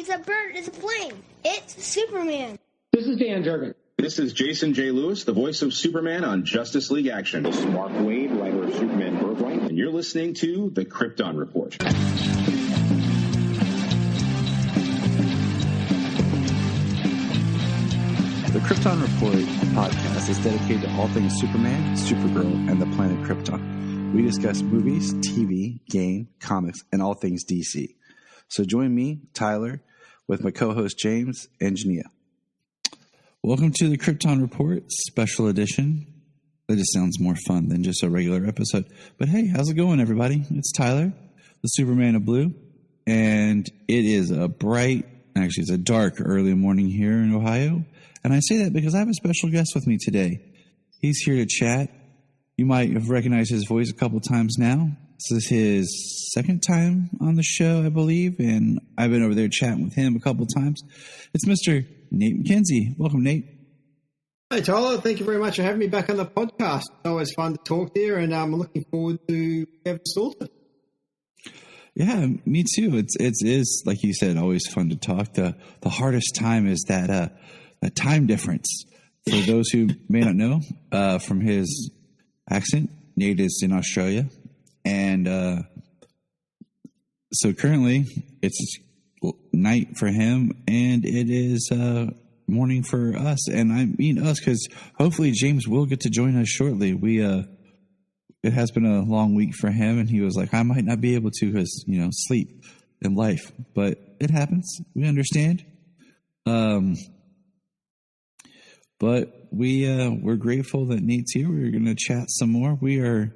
It's a bird. It's a plane. It's Superman. This is Dan Jurgen. This is Jason J. Lewis, the voice of Superman on Justice League Action. This is Mark Wade, writer of Superman Birthright. And you're listening to the Krypton Report. The Krypton Report podcast is dedicated to all things Superman, Supergirl, and the planet Krypton. We discuss movies, TV, game, comics, and all things DC. So join me, Tyler, with my co-host James and Jania. Welcome to the Krypton Report Special Edition. That just sounds more fun than just a regular episode. But hey, how's it going, everybody? It's Tyler, the Superman of Blue, and it is a it's a dark early morning here in Ohio. And I say that because I have a special guest with me today. He's here to chat. You might have recognized his voice a couple times now. This is his second time on the show, I believe, and I've been over there chatting with him a couple times. It's Mr. Nate McKenzie. Welcome, Nate. Hey, Tyler. Thank you very much for having me back on the podcast. It's always fun to talk there, and I'm looking forward to having sorted. Yeah, me too. It is, like you said, always fun to talk. The hardest time is that time difference. For those who may not know, from his accent, Nate is in Australia. And so currently it's night for him, and it is morning for us. And I mean us because hopefully James will get to join us shortly. It has been a long week for him, and he was like, I might not be able to because, sleep and life. But it happens. We understand. But we're grateful that Nate's here. We're going to chat some more. We are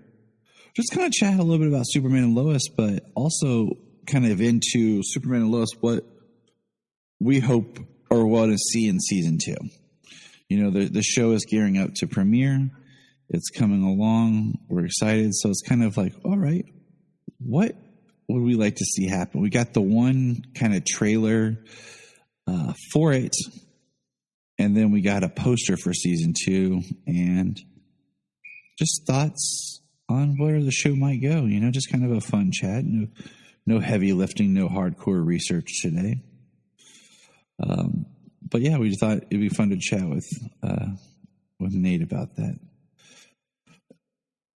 just kind of chat a little bit about Superman and Lois, but also kind of into Superman and Lois, what we hope or want to see in season 2. The show is gearing up to premiere. It's coming along. We're excited. So it's kind of like, all right, what would we like to see happen? We got the one kind of trailer for it. And then we got a poster for season 2 and just thoughts on where the show might go. Just kind of a fun chat. No heavy lifting, no hardcore research today. But yeah, we thought it'd be fun to chat with Nate about that.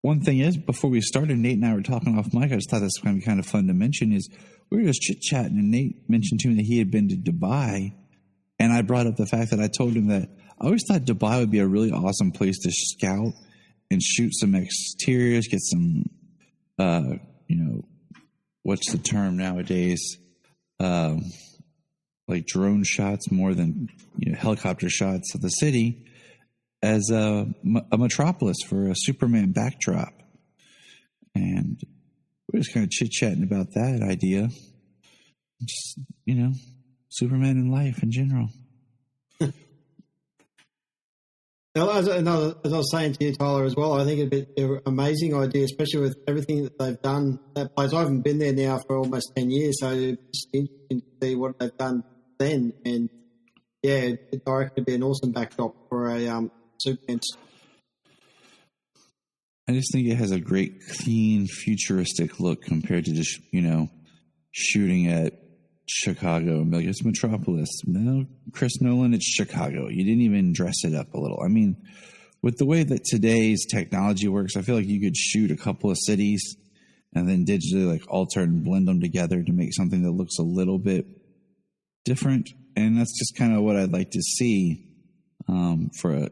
One thing is, before we started, Nate and I were talking off mic. I just thought this was going to be kind of fun to mention is we were just chit-chatting, and Nate mentioned to me that he had been to Dubai. And I brought up the fact that I told him that I always thought Dubai would be a really awesome place to scout and shoot some exteriors, get some, what's the term nowadays? Like drone shots more than helicopter shots of the city as a metropolis for a Superman backdrop. And we're just kind of chit-chatting about that idea. Just, Superman in life in general. As I was saying to you, Tyler, as well, I think it'd be an amazing idea, especially with everything that they've done. That place, I haven't been there now for almost 10 years, so it's interesting to see what they've done then. And yeah, I reckon it'd be an awesome backdrop for a Superman. I just think it has a great, clean, futuristic look compared to just, shooting at Chicago and be like, it's Metropolis. No, Chris Nolan, it's Chicago. You didn't even dress it up a little. I mean, with the way that today's technology works, I feel like you could shoot a couple of cities and then digitally alter and blend them together to make something that looks a little bit different. And that's just kind of what I'd like to see for a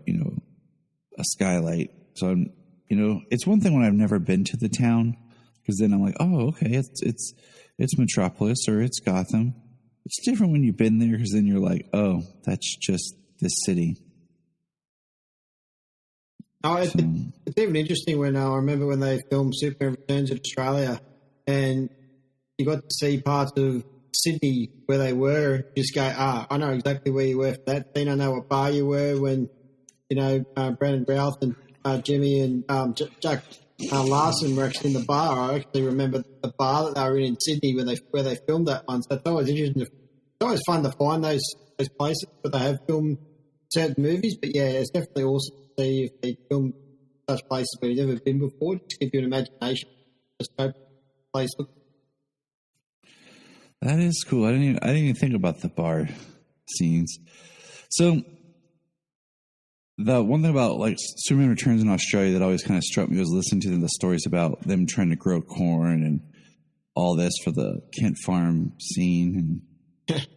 skylight. So it's one thing when I've never been to the town, because then I'm like, oh, okay, it's Metropolis or it's Gotham. It's different when you've been there, because then you're like, oh, that's just this city. It's even interesting when I remember when they filmed Superman Returns in Australia, and you got to see parts of Sydney where they were. Just go, I know exactly where you were for that scene. I know what bar you were when, Brandon Routh and Jimmy and Jack Larson were actually in the bar. I actually remember the bar that they were in Sydney where they filmed that one. So it's always interesting. It's always fun to find those places where they have filmed certain movies. But yeah, it's definitely awesome to see if they film such places where you've never been before. Just give you an imagination. Just hope the place looks. That is cool. I didn't even think about the bar scenes. So the one thing about like Superman Returns in Australia that always kind of struck me was listening to the stories about them trying to grow corn and all this for the Kent Farm scene. And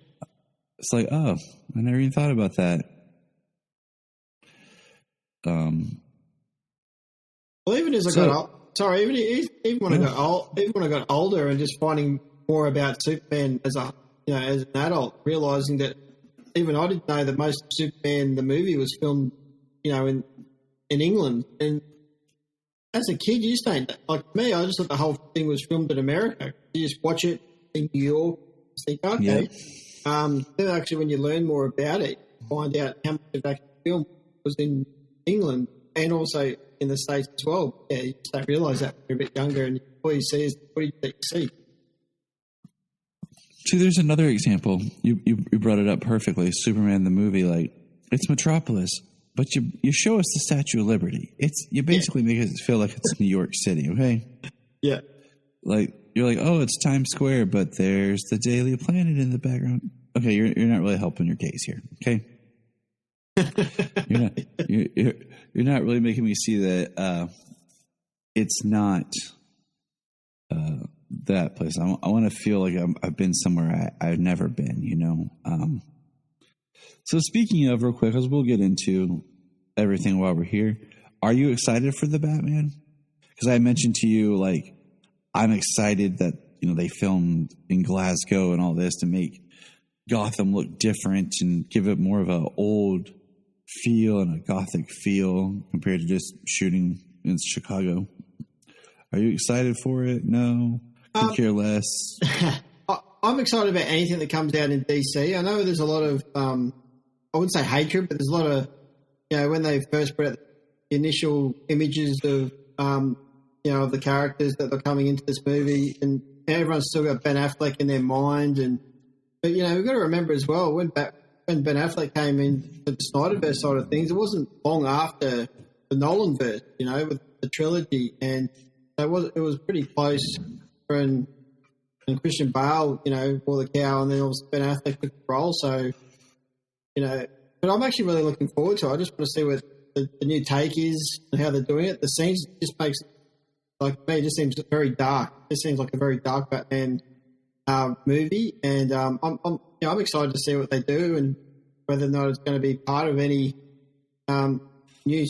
it's like, oh, I never even thought about that. Well, even as I got older, and just finding more about Superman as an adult, realizing that even I didn't know that most of Superman the movie was filmed, in England. And as a kid, you just don't, like me, I just thought the whole thing was filmed in America. You just watch it in New York, think, okay. Yeah. Then actually, when you learn more about it, you find out how much of that film was in England and also in the States as well. Yeah, you just don't realise that when you're a bit younger, and all you see is what you see. See, there's another example. You brought it up perfectly. Superman the movie, like, it's Metropolis, but you show us the Statue of Liberty. You basically make it feel like it's New York City, okay? Yeah. Like, you're like, oh, it's Times Square, but there's the Daily Planet in the background. Okay, you're not really helping your case here, okay? You're not really making me see that it's not that place. I want to feel like I've been somewhere I've never been, So speaking of, real quick, as we'll get into everything while we're here, are you excited for the Batman? Because I mentioned to you, like, I'm excited that, they filmed in Glasgow and all this to make Gotham look different and give it more of a old feel and a gothic feel compared to just shooting in Chicago. Are you excited for it? No? Could care less? I'm excited about anything that comes out in DC. I know there's a lot of, I wouldn't say hatred, but there's a lot of, when they first put out the initial images of, of the characters that are coming into this movie, and everyone's still got Ben Affleck in their mind. But we've got to remember as well, when Ben Affleck came in for the Snyderverse side of things, it wasn't long after the Nolanverse, with the trilogy, and it was pretty close when Christian Bale, wore the cowl, and then obviously Ben Affleck took the role. So, but I'm actually really looking forward to it. I just want to see what the new take is and how they're doing it. The scenes just makes, like me, it just seems very dark. It just seems like a very dark Batman movie, and I'm excited to see what they do and whether or not it's going to be part of any new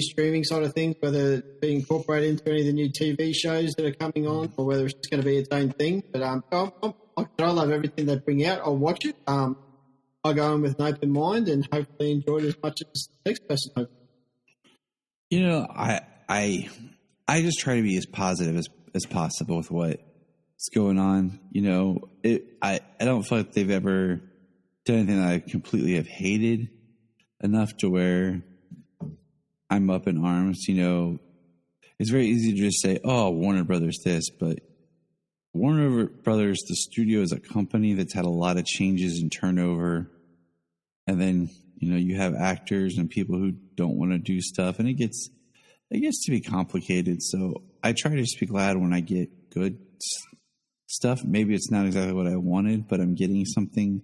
streaming side of things, whether it's being incorporated into any of the new TV shows that are coming on, or whether it's just going to be its own thing. But I love everything they bring out. I'll watch it. I'll go in with an open mind and hopefully enjoy it as much as the next person hopes. I just try to be as positive as possible with what's going on. I don't feel like they've ever done anything that I completely have hated enough to where I'm up in arms. It's very easy to just say, oh, Warner Brothers this, but Warner Brothers, the studio, is a company that's had a lot of changes and turnover. And then, you have actors and people who don't want to do stuff, and it gets to be complicated. So I try to just be glad when I get good stuff. Maybe it's not exactly what I wanted, but I'm getting something.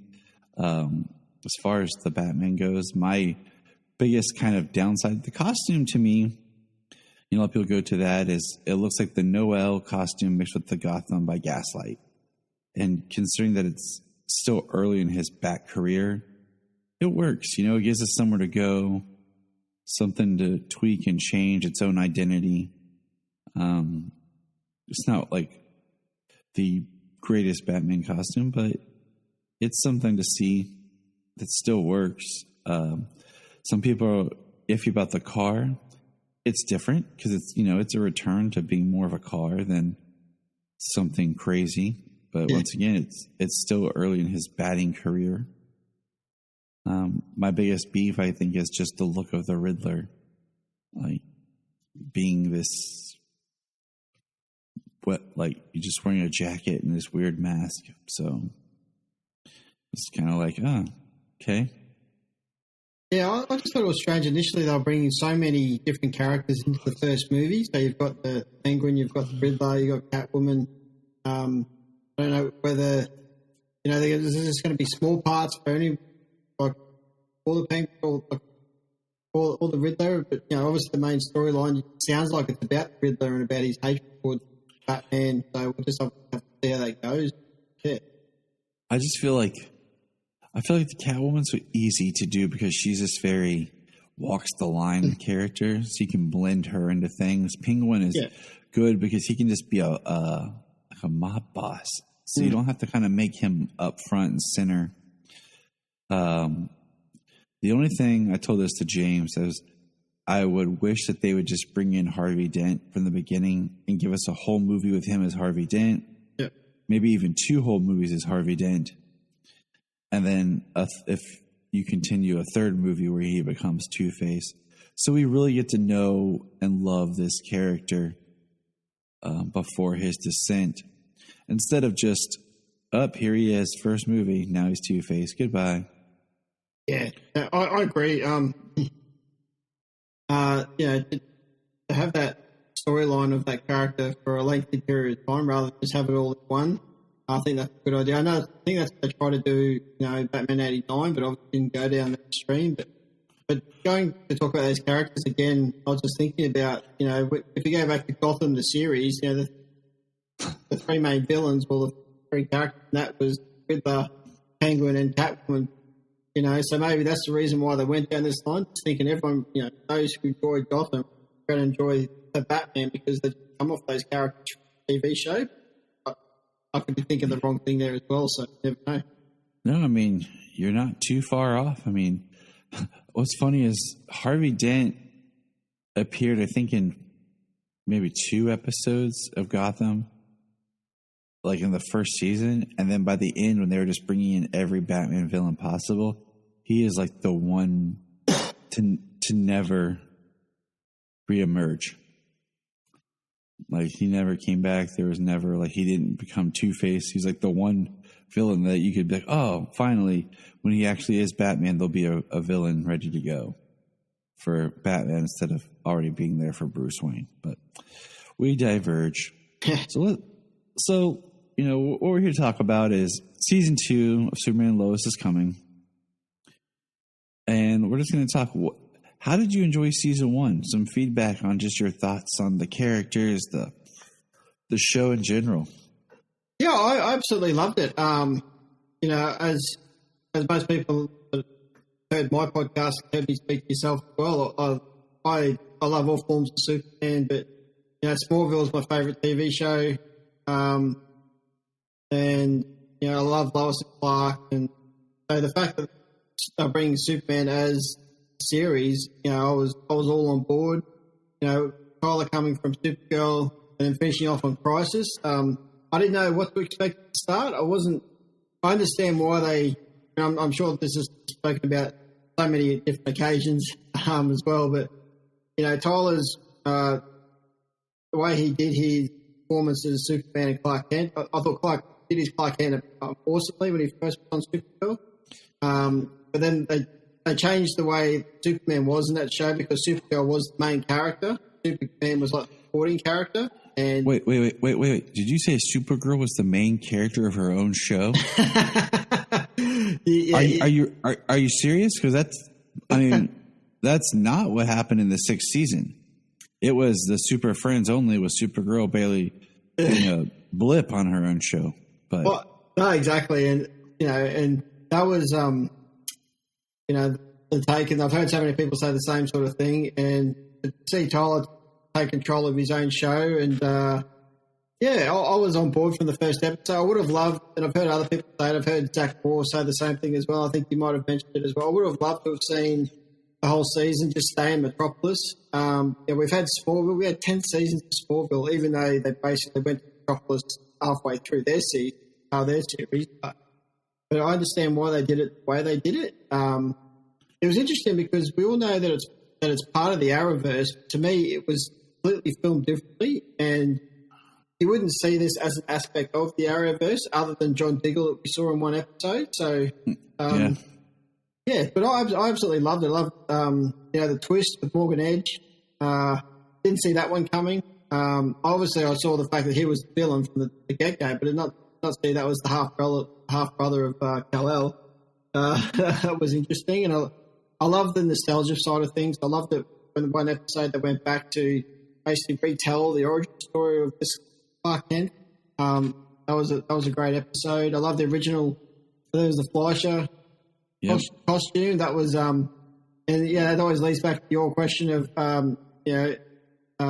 As far as the Batman goes, my biggest kind of downside, the costume to me, a lot of people go to that, is it looks like the Noel costume mixed with the Gotham by Gaslight. And considering that it's still early in his Bat career, it works. It gives us somewhere to go, something to tweak and change its own identity. It's not like the greatest Batman costume, but it's something to see that still works. Some people are iffy about the car. It's different because it's a return to being more of a car than something crazy. But once again, it's still early in his batting career. My biggest beef, I think, is just the look of the Riddler, like being this, you're just wearing a jacket and this weird mask. So it's kind of like, okay. Yeah, I just thought it was strange. Initially, they were bringing so many different characters into the first movie. So you've got the Penguin, you've got the Riddler, you've got Catwoman. I don't know whether there's just going to be small parts for any, like, all the Penguin, all the Riddler, but, obviously the main storyline sounds like it's about the Riddler and about his hatred towards Batman, so we'll just have to see how that goes. Yeah. I feel like the Catwoman's so easy to do because she's this very walks the line character, so you can blend her into things. Penguin is good because he can just be a mob boss, so you don't have to kind of make him up front and center. The only thing I told this to James is I would wish that they would just bring in Harvey Dent from the beginning and give us a whole movie with him as Harvey Dent. Yeah. Maybe even 2 whole movies as Harvey Dent. And then if you continue a 3rd movie where he becomes Two-Face. So we really get to know and love this character before his descent. Instead of just, here he is, first movie, now he's Two-Face, goodbye. Yeah, I agree. To have that storyline of that character for a lengthy period of time rather than just have it all at one, I think that's a good idea. I think that's what they try to do, Batman 89, but obviously didn't go down that stream. But going to talk about those characters again, I was just thinking about, if you go back to Gotham, the series, the 3 main villains, well, the 3 characters, and that was Riddler, Penguin, and Catwoman. So maybe that's the reason why they went down this line, just thinking everyone, those who enjoyed Gotham are going to enjoy the Batman because they come off those characters from the TV show. I could be thinking the wrong thing there as well, so you never know. No, I mean, you're not too far off. I mean, what's funny is Harvey Dent appeared, I think, in maybe 2 episodes of Gotham, like in the first season, and then by the end, when they were just bringing in every Batman villain possible, he is like the one to never reemerge. Like, he never came back. There was never, like, he didn't become Two-Face. He's like the one villain that you could be like, oh, finally, when he actually is Batman, there'll be a villain ready to go for Batman instead of already being there for Bruce Wayne. But we diverge. So, what we're here to talk about is season 2 of Superman and Lois is coming. And we're just going to talk, how did you enjoy season 1? Some feedback on just your thoughts on the characters, the show in general. Yeah, I absolutely loved it. As most people that heard my podcast, heard me speak to yourself as well, I love all forms of Superman, but Smallville is my favourite TV show. And I love Lois and Clark, and so the fact that they're bringing Superman as a series, I was all on board. Tyler coming from Supergirl and then finishing off on Crisis. I didn't know what to expect at the start. I understand why they. I'm sure this is spoken about so many different occasions as well, but Tyler's the way he did his performance as Superman and Clark Kent. I thought Clark did his Clark Kent awesomely when he first was on Supergirl. But then they changed the way Superman was in that show because Supergirl was the main character. Superman was like the supporting character. And wait. Did you say Supergirl was the main character of her own show? Are you serious? Because that's not what happened in the 6th season. It was the Super Friends only with Supergirl barely being a blip on her own show. But no, exactly, and that was the take. And I've heard so many people say the same sort of thing. And to see Tyler take control of his own show, and I was on board from the first episode. I would have loved, and I've heard other people say it. I've heard Zach Moore say the same thing as well. I think you might have mentioned it as well. I would have loved to have seen the whole season just stay in Metropolis. We've had Smallville. We had 10 seasons of Smallville, even though they basically went to Metropolis halfway through their series. But I understand why they did it the way they did it. It was interesting because we all know that it's part of the Arrowverse. To me, it was completely filmed differently, and you wouldn't see this as an aspect of the Arrowverse other than John Diggle that we saw in one episode. So, but I absolutely loved it. I loved the twist with Morgan Edge. Didn't see that one coming. Obviously, I saw the fact that he was the villain from the get-go, but not see that was the half brother of Kal-El. That was interesting, and I love the nostalgia side of things. I loved it when one episode that went back to basically retell the origin story of this Clark Kent. That was a great episode. I love the original. There was the Fleischer costume. That was and yeah, that always leads back to your question of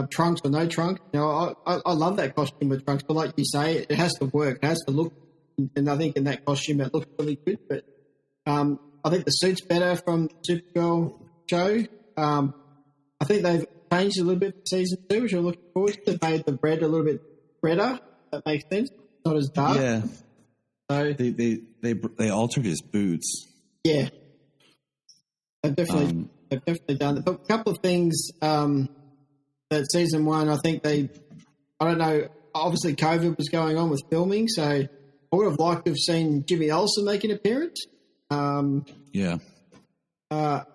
trunks or no trunk. I love that costume with trunks, but like you say, it has to work. It has to look, and I think in that costume it looks really good. But I think the suit's better from the Supergirl show. I think they've changed a little bit for season 2, which I'm looking forward to. They've made the red a little bit redder. That makes sense. Not as dark. Yeah. So They altered his boots. Yeah. They've definitely done that. But a couple of things that season 1, I think I don't know, obviously COVID was going on with filming, so I would have liked to have seen Jimmy Olsen make an appearance. Yeah. I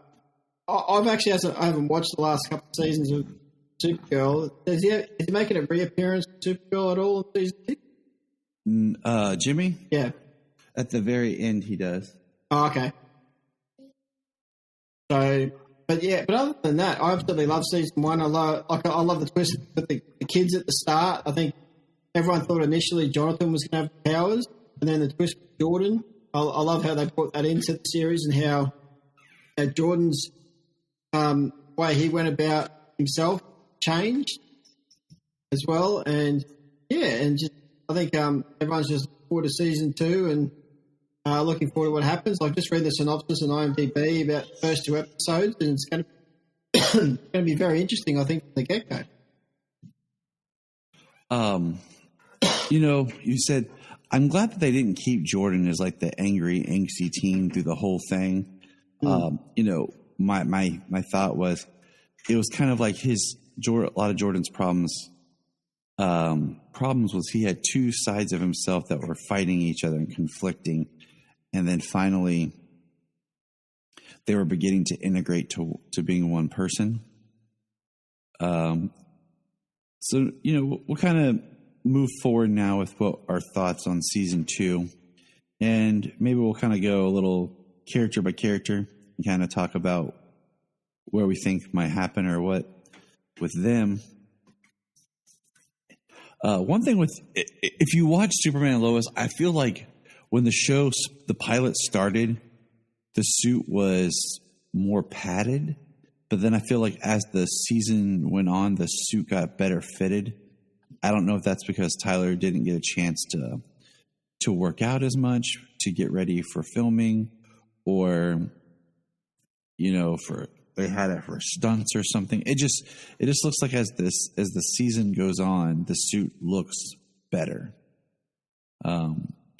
haven't watched the last couple of seasons of Supergirl. Is he making a reappearance of Supergirl at all in season 2? Jimmy? Yeah. At the very end, he does. Oh, okay. So, but other than that, I absolutely love season 1. I love the twist with the kids at the start. I think everyone thought initially Jonathan was going to have powers, and then the twist with Jordan. I love how they brought that into the series and how Jordan's way he went about himself changed as well. And just I think everyone's just looking forward to season 2 and looking forward to what happens. I've just read the synopsis on IMDb about the first 2 episodes, and it's going to be very interesting, I think, from the get-go. You said, I'm glad that they didn't keep Jordan as like the angry, angsty teen through the whole thing. My thought was it was kind of like a lot of Jordan's problems was he had 2 sides of himself that were fighting each other and conflicting. And then finally, they were beginning to integrate to being one person. So, we'll kind of move forward now with what our thoughts on season 2. And maybe we'll kind of go a little character by character and kind of talk about where we think might happen or what with them. One thing if you watch Superman and Lois, I feel like when the pilot started, the suit was more padded, but then I feel like as the season went on, the suit got better fitted. I don't know if that's because Tyler didn't get a chance to work out as much to get ready for filming, or they had it for stunts or something. It just looks like as the season goes on, the suit looks better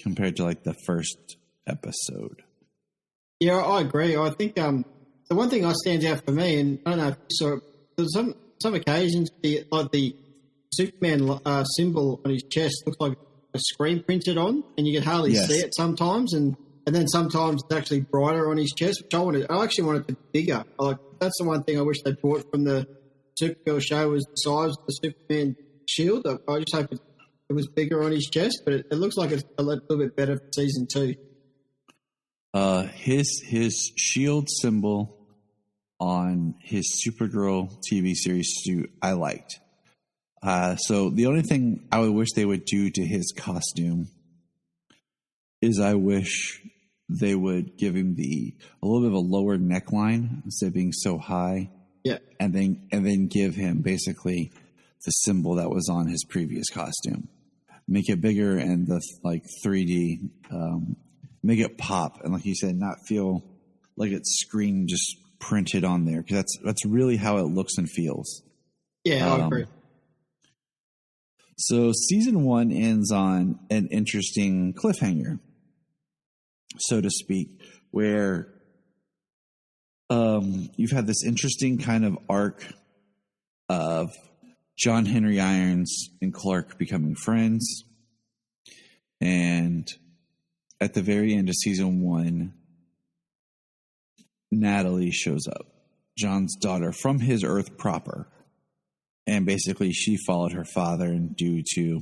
compared to like the first episode. Yeah, I agree. I think the one thing that stands out for me, and I don't know if you saw it, there's some occasions the Superman symbol on his chest looks like a screen printed on, and you can hardly see it sometimes, and then sometimes it's actually brighter on his chest, which I actually wanted it to be bigger. That's the one thing I wish they brought from the Supergirl show was the size of the Superman shield. I just hope it was bigger on his chest, but it looks like it's a little bit better for season 2. His shield symbol on his Supergirl TV series suit I liked. So the only thing I would wish they would do to his costume is I wish they would give him a little bit of a lower neckline instead of being so high. Yeah. And then give him basically the symbol that was on his previous costume. Make it bigger and the 3D, make it pop. And like you said, not feel like it's screen just printed on there. Cause that's really how it looks and feels. Yeah, I agree. So season 1 ends on an interesting cliffhanger, so to speak, where you've had this interesting kind of arc of John Henry Irons and Clark becoming friends. And at the very end of season 1, Natalie shows up, John's daughter from his Earth proper. And basically she followed her father, and due to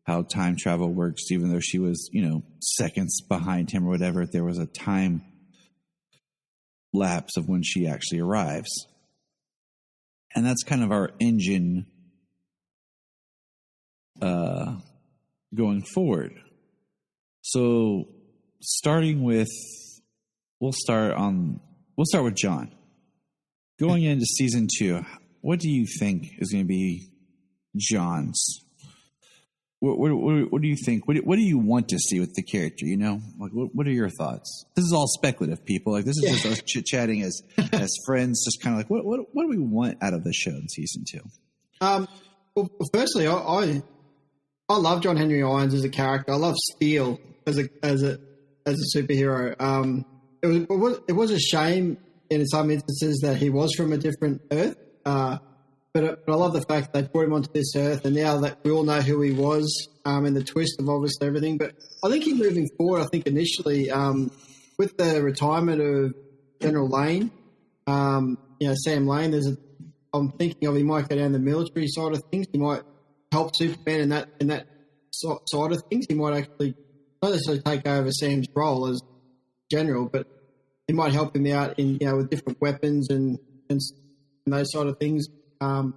how time travel works, even though she was, seconds behind him or whatever, there was a time lapse of when she actually arrives. And that's kind of our engine going forward. So we'll start with John. Going into season 2, what do you think is going to be John's? What do you think? What do you want to see with the character? Like what are your thoughts? This is all speculative, people. Like this is just us chit chatting as friends, just kind of like what do we want out of the show in season 2? Well, firstly, I love John Henry Irons as a character. I love Steel as a superhero. It was a shame in some instances that he was from a different Earth. But I love the fact that they brought him onto this Earth, and now that we all know who he was, and the twist of obviously everything. But I think moving forward, I think initially with the retirement of General Lane, Sam Lane, I'm thinking of he might go down the military side of things. He might help Superman in that side of things. He might actually not necessarily take over Sam's role as general, but he might help him out in with different weapons and those sort of things. And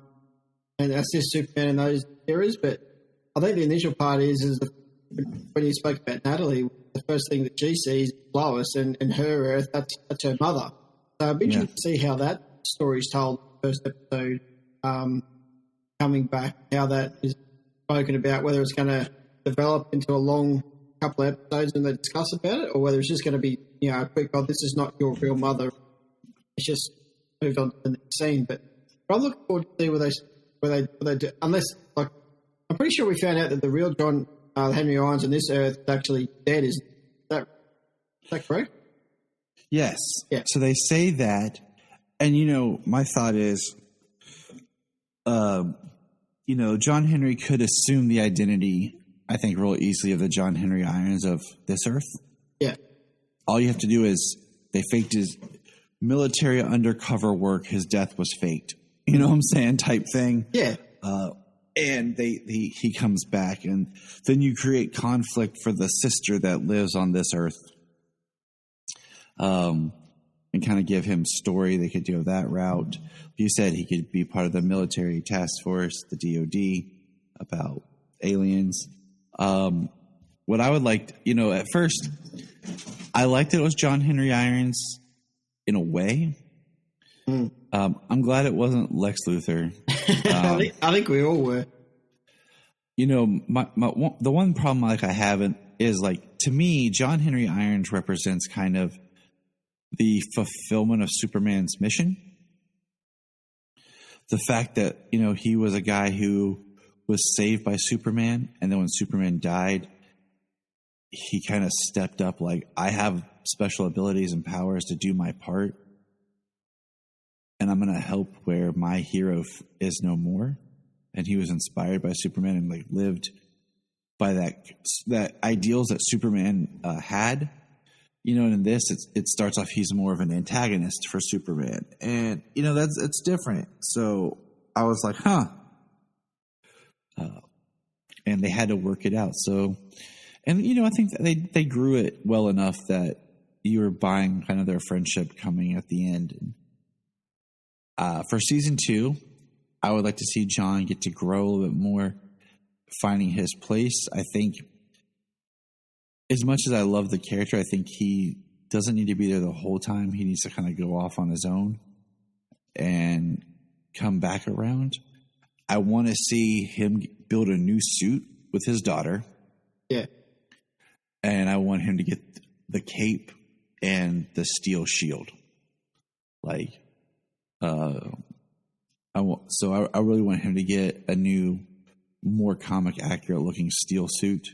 assist Superman in those areas. But I think the initial part is when you spoke about Natalie, the first thing that she sees is Lois and her Earth. That's her mother. So I'd be interested to see how that story is told. First episode, coming back, how that is spoken about, whether it's going to develop into a long couple of episodes and they discuss about it, or whether it's just going to be a quick, "Oh, this is not your real mother." It's just moved on to the next scene, but. I'm looking forward to see where they do. Unless, like, I'm pretty sure we found out that the real John Henry Irons on this Earth is actually dead. Is that correct? Yes. Yeah. So they say that, and my thought is, John Henry could assume the identity, I think, real easily of the John Henry Irons of this Earth. Yeah. All you have to do is they faked his military undercover work. His death was faked. You know what I'm saying? Type thing. Yeah. And he comes back, and then you create conflict for the sister that lives on this Earth. And kind of give him story. They could go that route. You said he could be part of the military task force, the DOD, about aliens. What I would like, at first, I liked it was John Henry Irons in a way. I'm glad it wasn't Lex Luthor. I think we all were. The one problem I have is to me, John Henry Irons represents kind of the fulfillment of Superman's mission. The fact that he was a guy who was saved by Superman, and then when Superman died, he kind of stepped up. Like, I have special abilities and powers to do my part. And I'm going to help where my hero is no more. And he was inspired by Superman and lived by that ideals that Superman had. And in this, it starts off he's more of an antagonist for Superman, and it's different. So I was like, huh. And they had to work it out. So, and I think that they grew it well enough that you were buying kind of their friendship coming at the end. For season 2, I would like to see John get to grow a little bit more, finding his place. I think, as much as I love the character, I think he doesn't need to be there the whole time. He needs to kind of go off on his own and come back around. I want to see him build a new suit with his daughter. Yeah. And I want him to get the cape and the steel shield. I really want him to get a new, more comic accurate looking steel suit,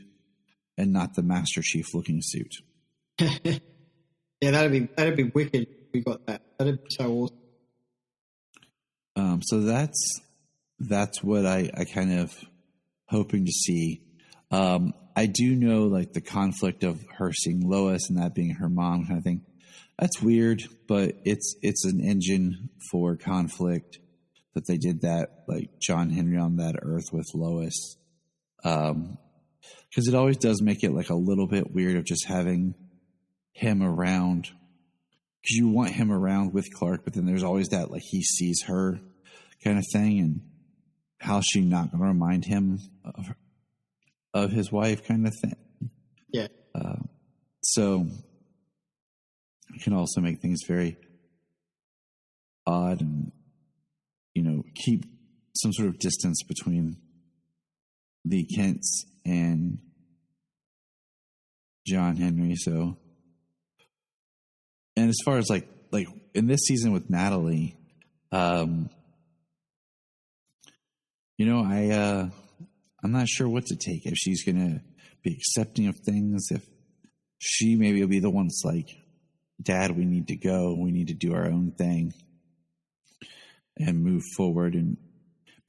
and not the Master Chief looking suit. Yeah, that'd be wicked if we got that. That'd be so awesome. So that's what I kind of hoping to see. I do know the conflict of her seeing Lois and that being her mom kind of thing. That's weird, but it's an engine for conflict that they did that, John Henry on that Earth with Lois. because it always does make it like a little bit weird of just having him around, because you want him around with Clark, but then there's always that like he sees her kind of thing, and how's she not going to remind him of his wife kind of thing. Yeah. So it can also make things very odd and, keep some sort of distance between the Kents and John Henry. So, and as far as like in this season with Natalie, I'm not sure what to take, if she's going to be accepting of things, if she maybe will be the one that's like, Dad, we need to go. We need to do our own thing and move forward. And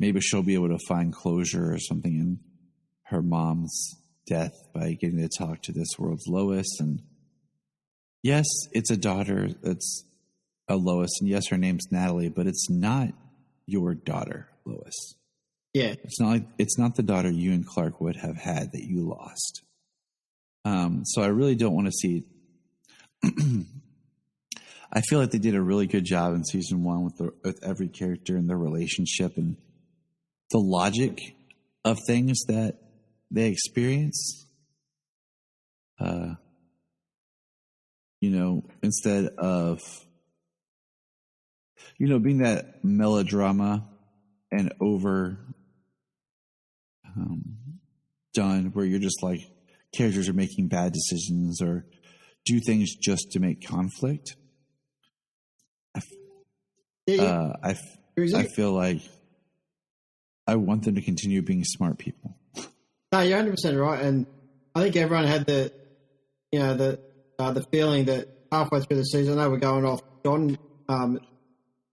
maybe she'll be able to find closure or something in her mom's death by getting to talk to this world's Lois. And yes, it's a daughter. It's a Lois. And yes, her name's Natalie, but it's not your daughter, Lois. Yeah. It's not the daughter you and Clark would have had that you lost. So I really don't want to see I feel like they did a really good job in season 1 with every character and their relationship and the logic of things that they experience. Instead of, being that melodrama and over done where you're just like characters are making bad decisions or do things just to make conflict. I feel like I want them to continue being smart people. No, you're 100% right, and I think everyone had the feeling that halfway through the season, I know we're going off John a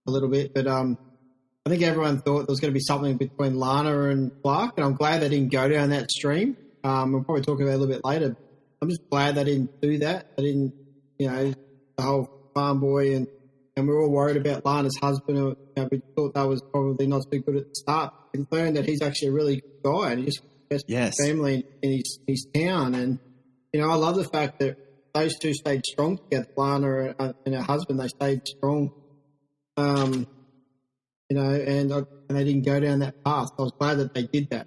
little bit, but I think everyone thought there was going to be something between Lana and Clark, and I'm glad they didn't go down that stream. We'll probably talk about it a little bit later. I'm just glad they didn't do that. They didn't, the whole farm boy and we were all worried about Lana's husband. We thought that was probably not so good at the start. We learned that he's actually a really good guy and he just has a family in his town. And, I love the fact that those two stayed strong together, Lana and her husband. They stayed strong, and they didn't go down that path. I was glad that they did that.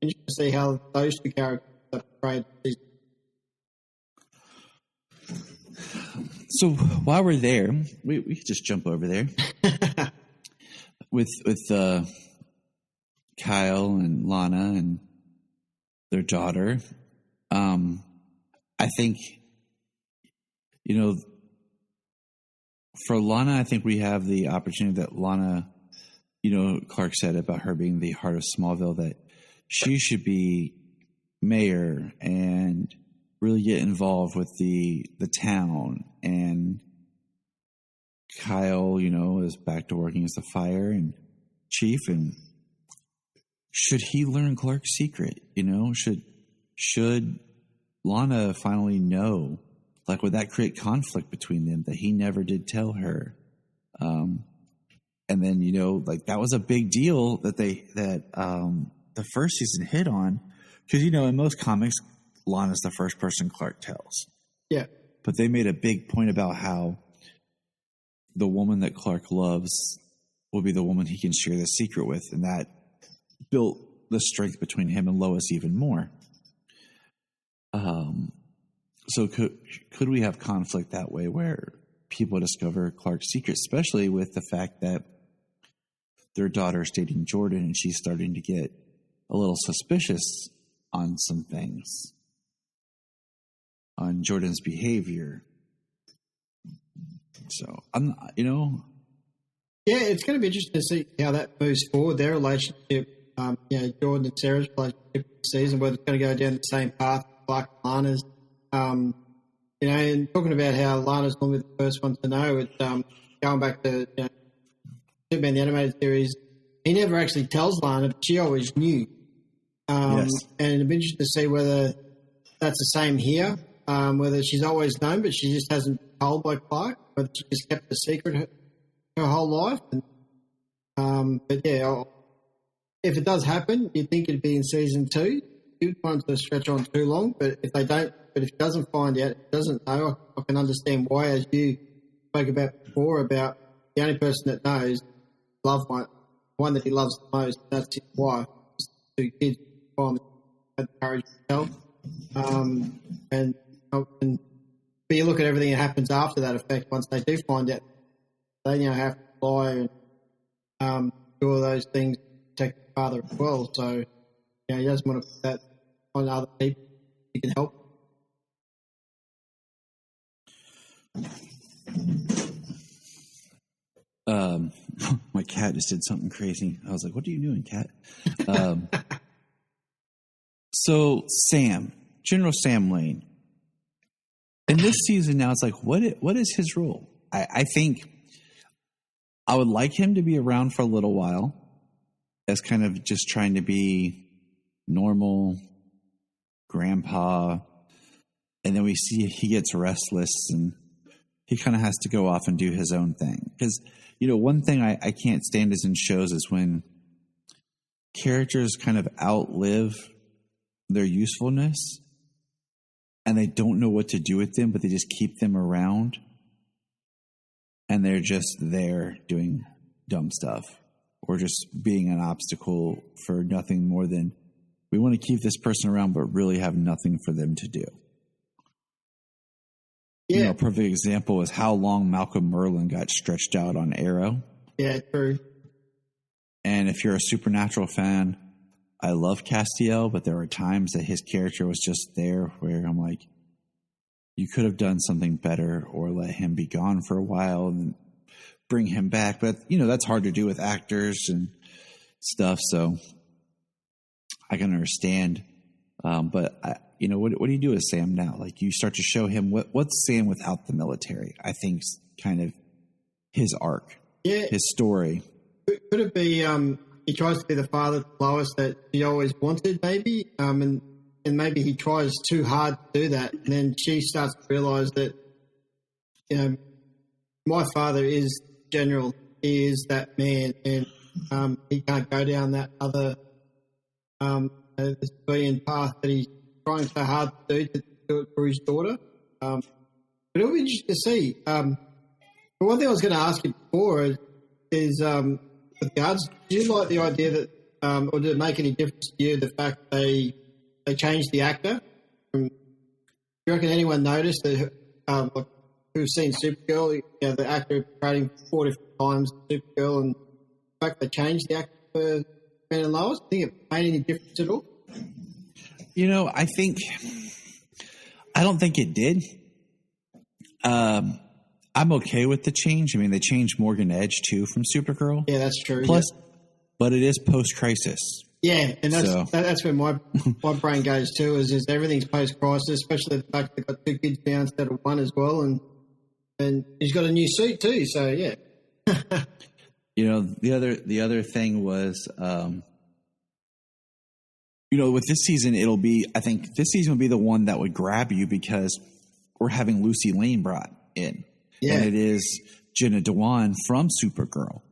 Interesting to see how those two characters are portrayed. So while we're there, we could just jump over there with Kyle and Lana and their daughter. I think, for Lana, I think we have the opportunity that Lana, Clark said about her being the heart of Smallville, that she should be mayor and really get involved with the town. And Kyle, is back to working as the fire and chief. And should he learn Clark's secret? Should Lana finally know? Like, would that create conflict between them that he never did tell her? And then, that was a big deal that the first season hit on, because, in most comics, Lana's the first person Clark tells. Yeah. But they made a big point about how the woman that Clark loves will be the woman he can share the secret with. And that built the strength between him and Lois even more. So could we have conflict that way where people discover Clark's secret, especially with the fact that their daughter's dating Jordan and she's starting to get a little suspicious on some things, on Jordan's behavior. So yeah, it's going to be interesting to see how that moves forward. Their relationship, Jordan and Sarah's relationship this season, whether it's going to go down the same path like Lana's. And talking about how Lana's normally the first one to know, it's going back to Superman the animated series. He never actually tells Lana, but she always knew. Yes. And it'd be interesting to see whether that's the same here, whether she's always known, but she just hasn't told by Clark, whether she just kept the secret her whole life. And, but yeah, if it does happen, you'd think it'd be in season 2. You want to stretch on too long, but if he doesn't find out, doesn't know, I can understand why, as you spoke about before, about the only person that knows, loved one that he loves the most, that's his wife. Just 2 kids finally had the courage to tell. But you look at everything that happens after that effect. Once they do find out, they have to fly and do all those things to protect the father as well. So, he doesn't want to put that on other people. He can help. My cat just did something crazy. I was like, "What are you doing, cat?" So General Sam Lane. In this season now, it's like, what is his role? I think I would like him to be around for a little while as kind of just trying to be normal grandpa. And then we see he gets restless and he kind of has to go off and do his own thing. Because, one thing I can't stand is in shows is when characters kind of outlive their usefulness and they don't know what to do with them, but they just keep them around and they're just there doing dumb stuff or just being an obstacle for nothing more than we want to keep this person around but really have nothing for them to do. Yeah. A perfect example is how long Malcolm Merlyn got stretched out on Arrow. Yeah, true. And if you're a Supernatural fan, I love Castiel, but there are times that his character was just there where I'm like, you could have done something better or let him be gone for a while and bring him back. But, that's hard to do with actors and stuff. So I can understand. But what do you do with Sam now? Like you start to show him what's Sam without the military, I think is kind of his arc, his story. Could it be, he tries to be the father to Lois that she always wanted, maybe, and maybe he tries too hard to do that, and then she starts to realise that, my father is General, he is that man, and he can't go down that other civilian path that he's trying so hard to do it for his daughter. But it'll be interesting to see. But one thing I was going to ask you before is with regards, do you like the idea that, or did it make any difference to you, the fact they changed the actor? Do you reckon anyone noticed that, who's seen Supergirl, the actor portraying 4 different times Supergirl, and the fact they changed the actor for Ben and Lois? Do you think it made any difference at all? I don't think it did. I'm okay with the change. I mean, they changed Morgan Edge too from Supergirl. Yeah, that's true. Plus, but it is post-crisis. Yeah, and that's where my brain goes too. Is everything's post-crisis, especially the fact they've got 2 kids now instead of 1 as well, and he's got a new suit too. So yeah. The other thing was, with this season, I think this season will be the one that would grab you because we're having Lucy Lane brought in. Yeah. And it is Jenna Dewan from Supergirl.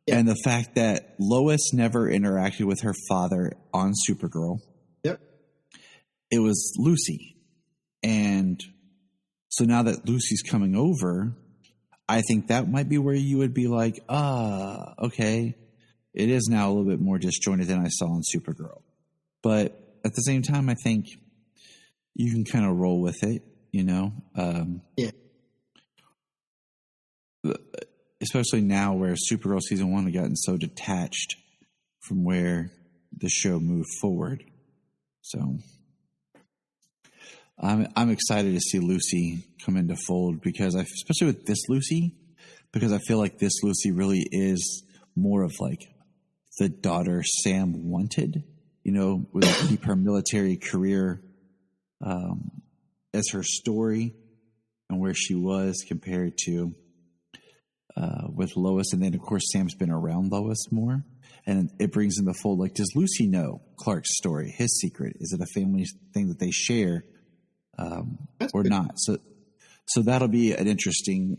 Yeah. And the fact that Lois never interacted with her father on Supergirl. Yep. It was Lucy. And so now that Lucy's coming over, I think that might be where you would be like, okay, it is now a little bit more disjointed than I saw on Supergirl. But at the same time, I think you can kind of roll with it, Yeah. Especially now where Supergirl season 1 had gotten so detached from where the show moved forward. So I'm excited to see Lucy come into fold especially with this Lucy, because I feel like this Lucy really is more of like the daughter Sam wanted. Would keep her military career as her story and where she was compared to with Lois. And then, of course, Sam's been around Lois more. And it brings in the fold, like, does Lucy know Clark's story, his secret? Is it a family thing that they share or not? So that'll be an interesting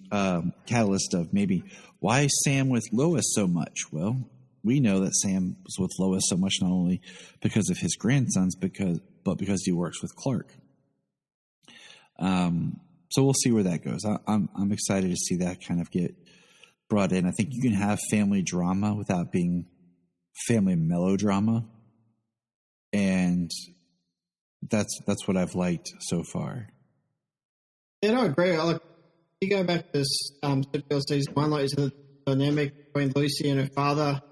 catalyst of maybe why is Sam with Lois so much? Well, we know that Sam was with Lois so much not only because of his grandsons, but because he works with Clark. So we'll see where that goes. I'm excited to see that kind of get brought in. I think you can have family drama without being family melodrama, and that's what I've liked so far. Yeah, no, I agree. You go back to Supergirl season 1, like you said, the dynamic between Lucy and her father.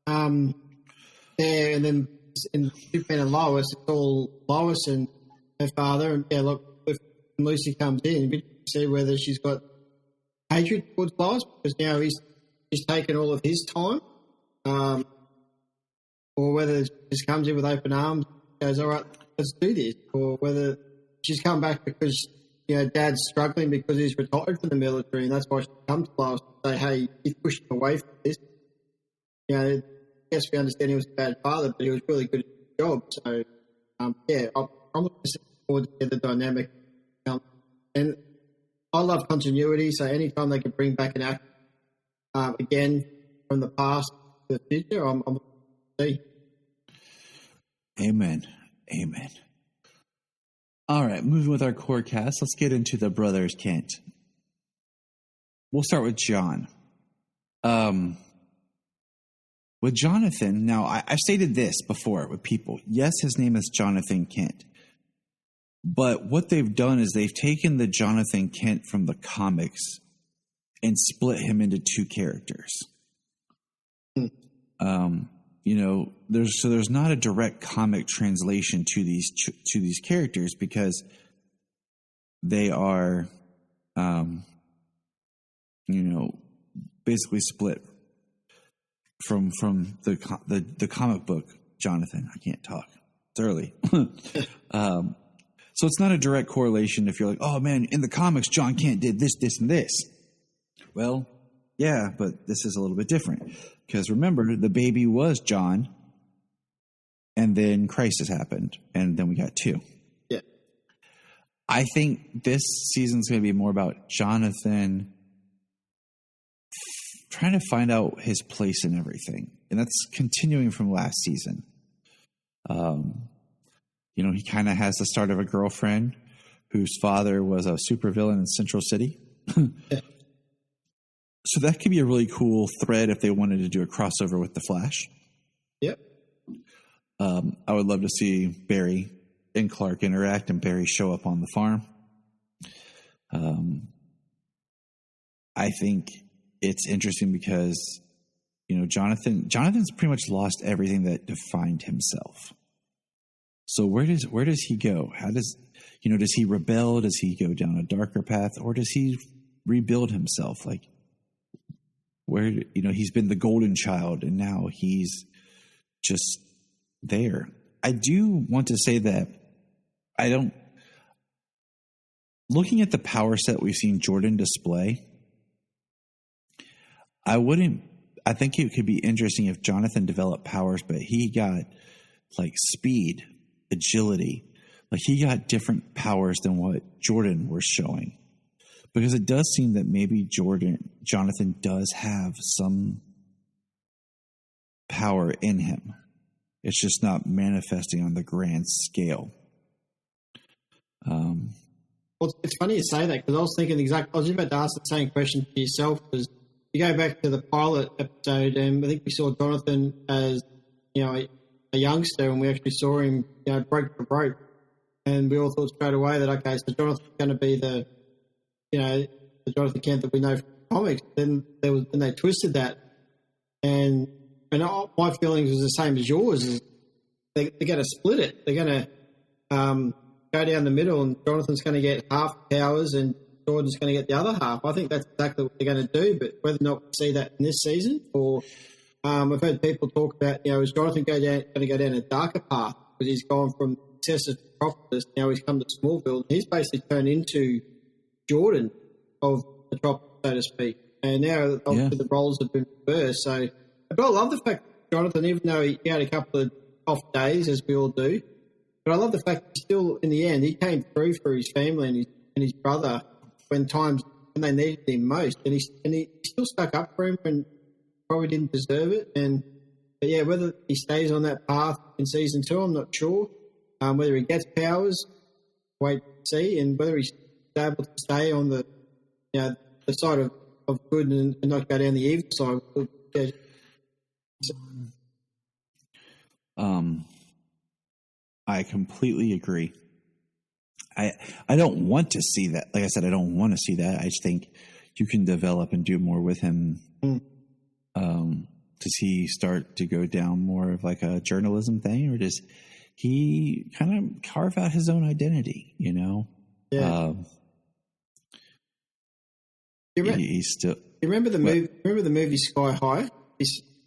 There, and then in Superman and Lois, it's all Lois and her father. And yeah, look, if Lucy comes in, you see whether she's got hatred towards Lois because now he's taken all of his time, or whether she just comes in with open arms, goes, all right, let's do this, or whether she's come back because Dad's struggling because he's retired from the military, and that's why she comes to Lois and say, hey, you pushed him away from this. Yes, we understand he was a bad father, but he was really good at his job. So, I'm looking forward to the dynamic. And I love continuity, so anytime they can bring back an actor again from the past to the future, I'm looking to see. Amen. All right, moving with our core cast, let's get into the Brothers Kent. We'll start with John. With Jonathan, now I've stated this before with people. Yes, his name is Jonathan Kent. But what they've done is they've taken the Jonathan Kent from the comics and split him into two characters. There's not a direct comic translation to these characters because they are, basically split from the comic book Jonathan. I can't talk. It's early. So it's not a direct correlation if you're like, oh man, in the comics, John Kent did this, this, and this. Well, yeah, but this is a little bit different. Because remember, the baby was John, and then Crisis happened, and then we got 2. Yeah. I think this season's going to be more about Jonathan trying to find out his place in everything. And that's continuing from last season. He kind of has the start of a girlfriend whose father was a supervillain in Central City. Yeah. So that could be a really cool thread if they wanted to do a crossover with The Flash. Yep. I would love to see Barry and Clark interact and Barry show up on the farm. I think it's interesting because, Jonathan's pretty much lost everything that defined himself. So where does he go? How does he rebel? Does he go down a darker path, or does he rebuild himself? Like, where, he's been the golden child and now he's just there. I do want to say that looking at the power set we've seen Jordan display, I think it could be interesting if Jonathan developed powers, but he got like speed, agility, like he got different powers than what Jordan was showing. Because it does seem that maybe Jonathan does have some power in him. It's just not manifesting on the grand scale. Well, it's funny you say that because I was thinking I was just about to ask the same question to yourself because you go back to the pilot episode and I think we saw Jonathan as, a youngster and we actually saw him, break the rope. And we all thought straight away that, okay, so Jonathan's going to be the Jonathan Kent that we know from the comics. Then they twisted that, and my feelings was the same as yours. Is they're going to split it. They're going to go down the middle, and Jonathan's going to get half the powers, and Jordan's going to get the other half. I think that's exactly what they're going to do. But whether or not we see that in this season, or I've heard people talk about, is Jonathan going to go down a darker path because he's gone from excessive Metropolis, now he's come to Smallville, and he's basically turned into Jordan of Metropolis, so to speak. And now obviously the roles have been reversed. So, but I love the fact that Jonathan, even though he had a couple of off days, as we all do, but I love the fact that still, in the end, he came through for his family and his brother when they needed him most, and he still stuck up for him and probably didn't deserve it. And But yeah, whether he stays on that path in season 2, I'm not sure. Whether he gets powers, wait to see, and whether he's able to stay on the side of good and not go down the evil side. Yeah. I completely agree. I don't want to see that. Like I said, I don't want to see that. I just think you can develop and do more with him. Does he start to go down more of like a journalism thing, or does he kind of carve out his own identity? You know, Yeah. He's still. You remember the movie? Remember the movie Sky High?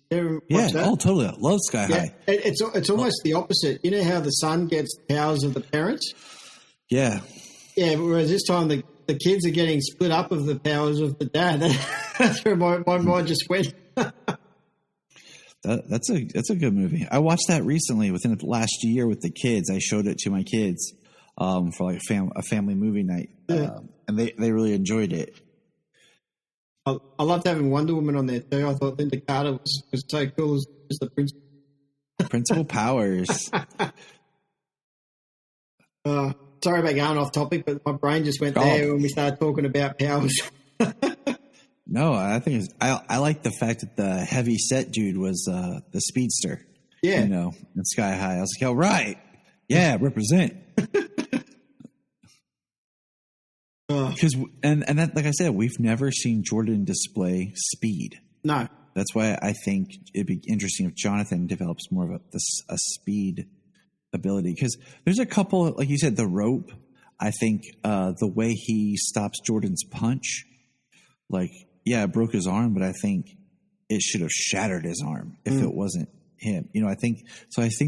Yeah. Oh, totally. I love Sky High. It's almost the opposite. You know how the son gets powers of the parents? Yeah. Yeah. Whereas this time the kids are getting split up of the powers of the dad. That's where my mind just went. That's a good movie. I watched that recently within the last year with the kids. I showed it to my kids for like a family movie night, and they really enjoyed it. I loved having Wonder Woman on there too. I thought Linda Carter was so cool as the principal. Principal powers. Sorry about going off topic, but my brain just went there when we started talking about powers. No, I think I like the fact that the heavy set dude was the speedster. Yeah. You know, in Sky High. I was like, all right. Yeah, represent. Because and that, like I said, we've never seen Jordan display speed. No. That's why I think it'd be interesting if Jonathan develops more of a speed ability. Because there's a couple, like you said, the rope. I think the way he stops Jordan's punch, like, yeah, it broke his arm, but I think it should have shattered his arm if it wasn't him. You know, I think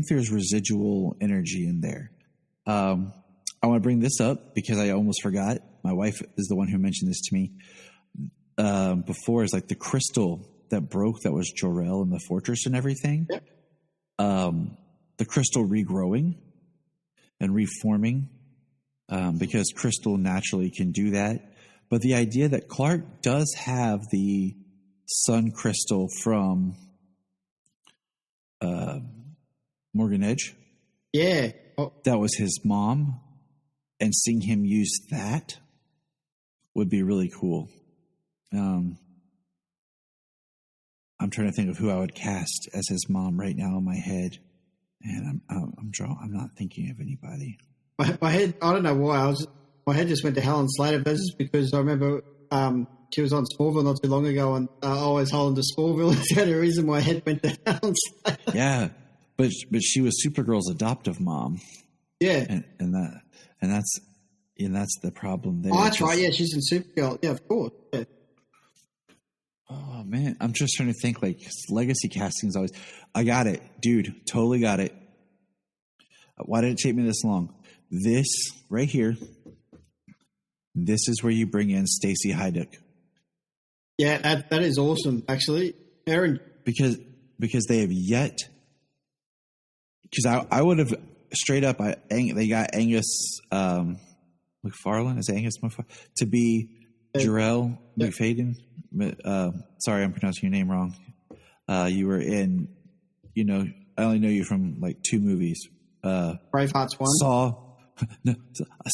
there's residual energy in there. I want to bring this up because I almost forgot. My wife is the one who mentioned this to me before. Is like the crystal that broke that was Jor-El in the fortress and everything. Yep. The crystal regrowing and reforming because crystal naturally can do that. But the idea that Clark does have the sun crystal from Morgan Edge. Yeah. That was his mom. And seeing him use that would be really cool. I'm trying to think of who I would cast as his mom right now in my head, and I'm not thinking of anybody. My head, I don't know why. My head just went to Helen Slater. This is because I remember she was on Smallville not too long ago, and always holding to Smallville. That's the only reason my head went to Helen Slater. Yeah, but she was Supergirl's adoptive mom. Yeah, and that's the problem there. Oh, that's right. Yeah, she's in Supergirl. Yeah, of course. Yeah. Oh man, I'm just trying to think. Like legacy castings, always. I got it, dude. Totally got it. Why did it take me this long? This right here. This is where you bring in Stacey Hyduck. Yeah, that is awesome. Actually, Aaron, because they have yet. Because I would have straight up. They got Angus McFarlane. Is it Angus McFarlane to be Jor-El McFadden? Sorry, I'm pronouncing your name wrong. You were in. You know, I only know you from like 2 movies. Braveheart's one. Saw. No,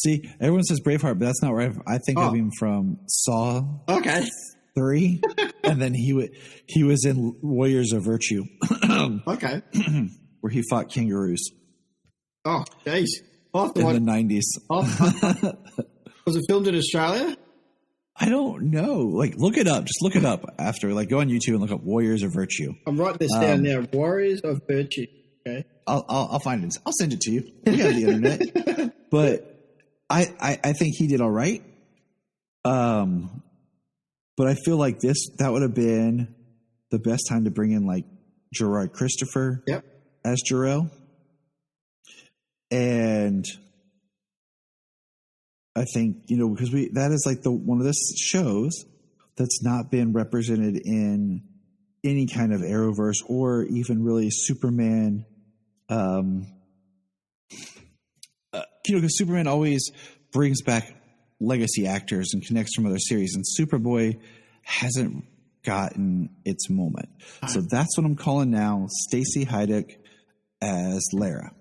see, everyone says Braveheart, but that's not right. I think of him from Saw. Okay. 3, and then he was in Warriors of Virtue. Okay. Where he fought kangaroos. Oh, jeez. In the 90s. Was it filmed in Australia? I don't know. Like, look it up. Just look it up after. Like, go on YouTube and look up Warriors of Virtue. I'm writing this down now. Warriors of Virtue. Okay. I'll find it. I'll send it to you. We have the internet. But I think he did all right. But I feel like that would have been the best time to bring in like Gerard Christopher as Jor-El. And I think, because that is like one of the shows that's not been represented in any kind of Arrowverse or even really Superman. Because Superman always brings back legacy actors and connects from other series, and Superboy hasn't gotten its moment. So that's what I'm calling now. Stacey Heiduck as Lara.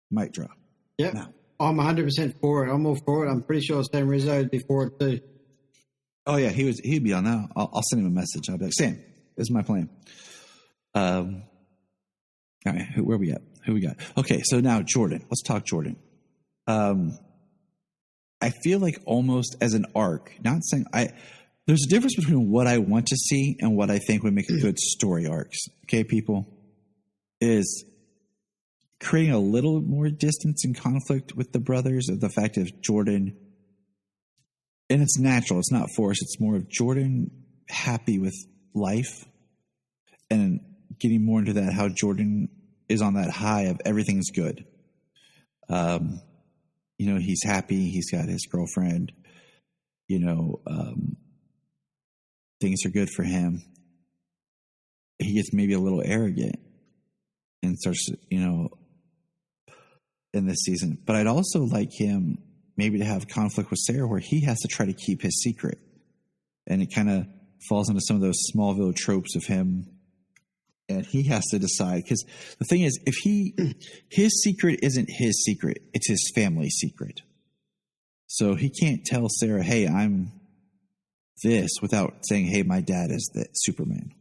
Mic drop. Yep. Now. I'm 100% for it. I'm all for it. I'm pretty sure Sam Rizzo would be for it too. Oh yeah, he'd be on that. I'll send him a message. I'll be like, Sam, this is my plan. All right, where we at? Who we got? Okay, so now Jordan. Let's talk Jordan. I feel like almost as an arc, not saying there's a difference between what I want to see and what I think would make a good story arcs. Okay, people, is creating a little more distance and conflict with the brothers, of the fact of Jordan, and it's natural, it's not forced, it's more of Jordan happy with life and getting more into that, how Jordan is on that high of everything's good. He's happy, he's got his girlfriend, things are good for him. He gets maybe a little arrogant and starts, in this season. But I'd also like him maybe to have conflict with Sarah where he has to try to keep his secret. And it kind of falls into some of those Smallville tropes of him. And he has to decide, because the thing is, if his secret isn't his secret, it's his family's secret. So he can't tell Sarah, hey, I'm this, without saying, hey, my dad is the Superman.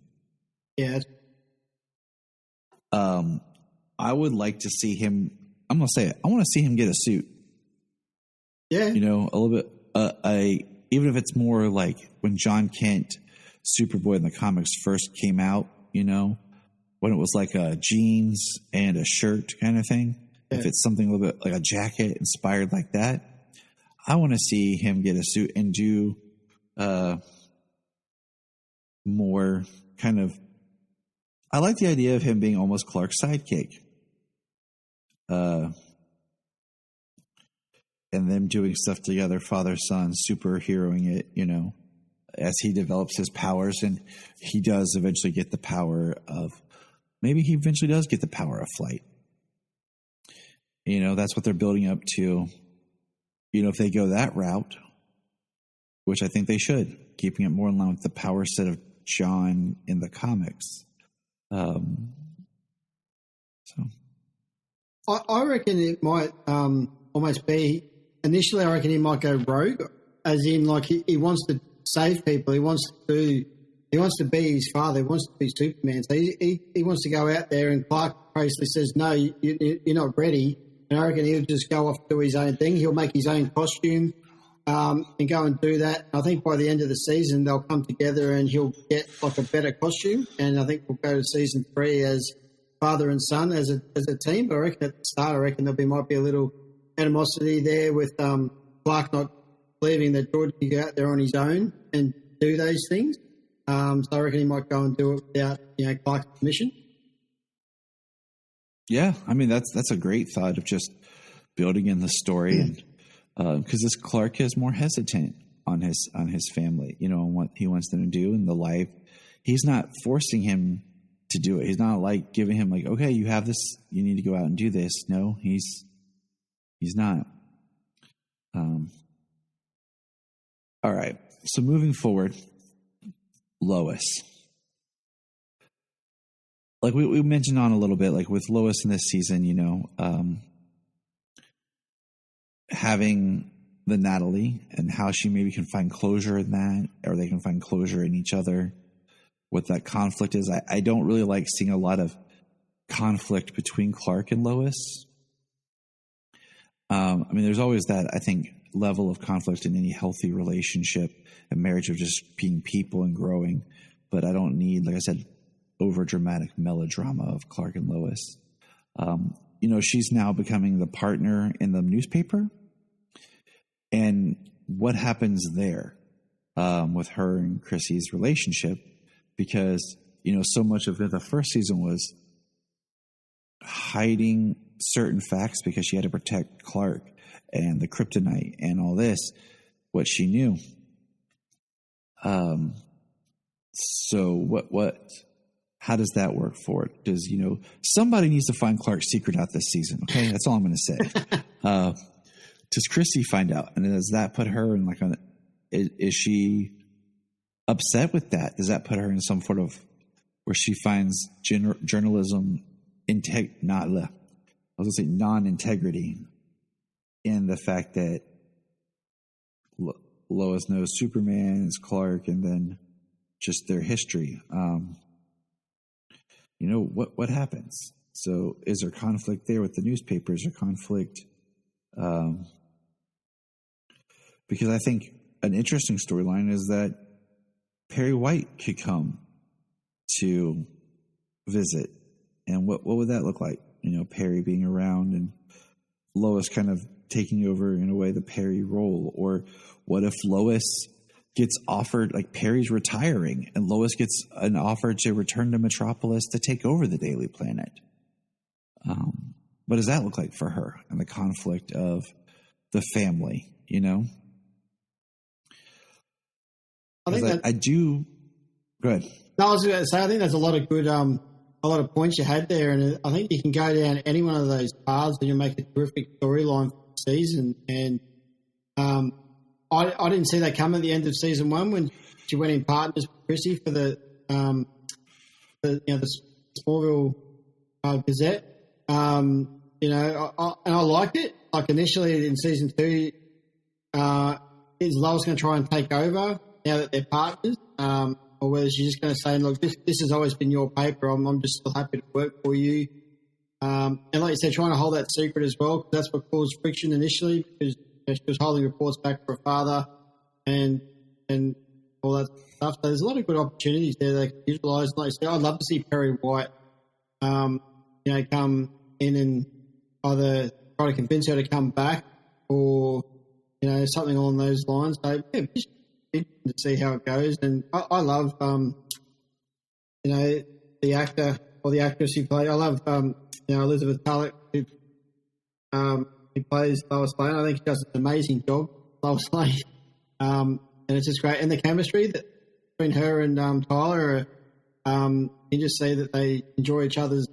Yeah. I would like to see him, I'm going to say it, I want to see him get a suit. Yeah. A little bit, even if it's more like when John Kent, Superboy in the comics first came out, when it was like a jeans and a shirt kind of thing. Yeah. If it's something a little bit like a jacket inspired like that, I want to see him get a suit and do more kind of, I like the idea of him being almost Clark's sidekick. And them doing stuff together, father, son, superheroing it, as he develops his powers, and he does eventually get the power of, maybe he eventually does get the power of flight. That's what they're building up to. If they go that route, which I think they should, keeping it more in line with the power set of John in the comics. So I reckon it might almost be, initially I reckon he might go rogue, as in like he wants to save people, he wants to be his father, he wants to be Superman, so he wants to go out there, and Clark basically says, no, you're not ready, and I reckon he'll just go off and do his own thing. He'll make his own costume and go and do that. I think by the end of the season they'll come together and he'll get like a better costume, and I think we'll go to season 3 as father and son as a team. But I reckon at the start, there might be a little animosity there with Clark not believing that Jordan can go out there on his own and do those things. So I reckon he might go and do it without Clark's permission. Yeah, I mean that's a great thought of just building in the story, and because this Clark is more hesitant on his family, and what he wants them to do in the life. He's not forcing him to do it. He's not like giving him like, okay, you have this, you need to go out and do this. No, he's not. All right. So moving forward, Lois. Like we mentioned on a little bit, like with Lois in this season, having the Natalie and how she maybe can find closure in that, or they can find closure in each other. What that conflict is. I don't really like seeing a lot of conflict between Clark and Lois. There's always that, I think, level of conflict in any healthy relationship and marriage of just being people and growing. But I don't need, like I said, over dramatic melodrama of Clark and Lois. She's now becoming the partner in the newspaper. And what happens there with her and Chrissy's relationship? Because, so much of the first season was hiding certain facts because she had to protect Clark and the kryptonite and all this, what she knew. So how does that work for it? Does, somebody needs to find Clark's secret out this season. Okay. That's all I'm going to say. Does Chrissy find out? And does that put her in is she upset with that? Does that put her in some sort of where she finds journalism non-integrity in the fact that Lois knows Superman is Clark, and then just their history. What happens? So is there conflict there with the newspaper? Is there conflict? Because I think an interesting storyline is that Perry White could come to visit. And what would that look like? Perry being around and Lois kind of taking over, in a way, the Perry role. Or what if Lois gets offered, like Perry's retiring, and Lois gets an offer to return to Metropolis to take over the Daily Planet? What does that look like for her and the conflict of the family, I do. Go ahead. No, I was going to say, I think there's a lot of good, a lot of points you had there, and I think you can go down any one of those paths and you'll make a terrific storyline for the season. And I didn't see that come at the end of season 1 when she went in partners with Chrissy for the Smallville Gazette. And I liked it. Like initially in season 2, is Lois going to try and take over now that they're partners, or whether she's just going to say, "Look, this has always been your paper. I'm just still happy to work for you." And like you said, trying to hold that secret as well, because that's what caused friction initially, because she was holding reports back for her father and all that stuff. So there's a lot of good opportunities there they can utilise. Like you said, I'd love to see Perry White, come in and either try to convince her to come back or, something along those lines. So, yeah, just interesting to see how it goes. And I love, the actor or the actress who played. I love, Elizabeth Tulloch, who plays Lois Lane. I think she does an amazing job, Lois Lane. And it's just great. And the chemistry that between her and Tyler, you just see that they enjoy each other's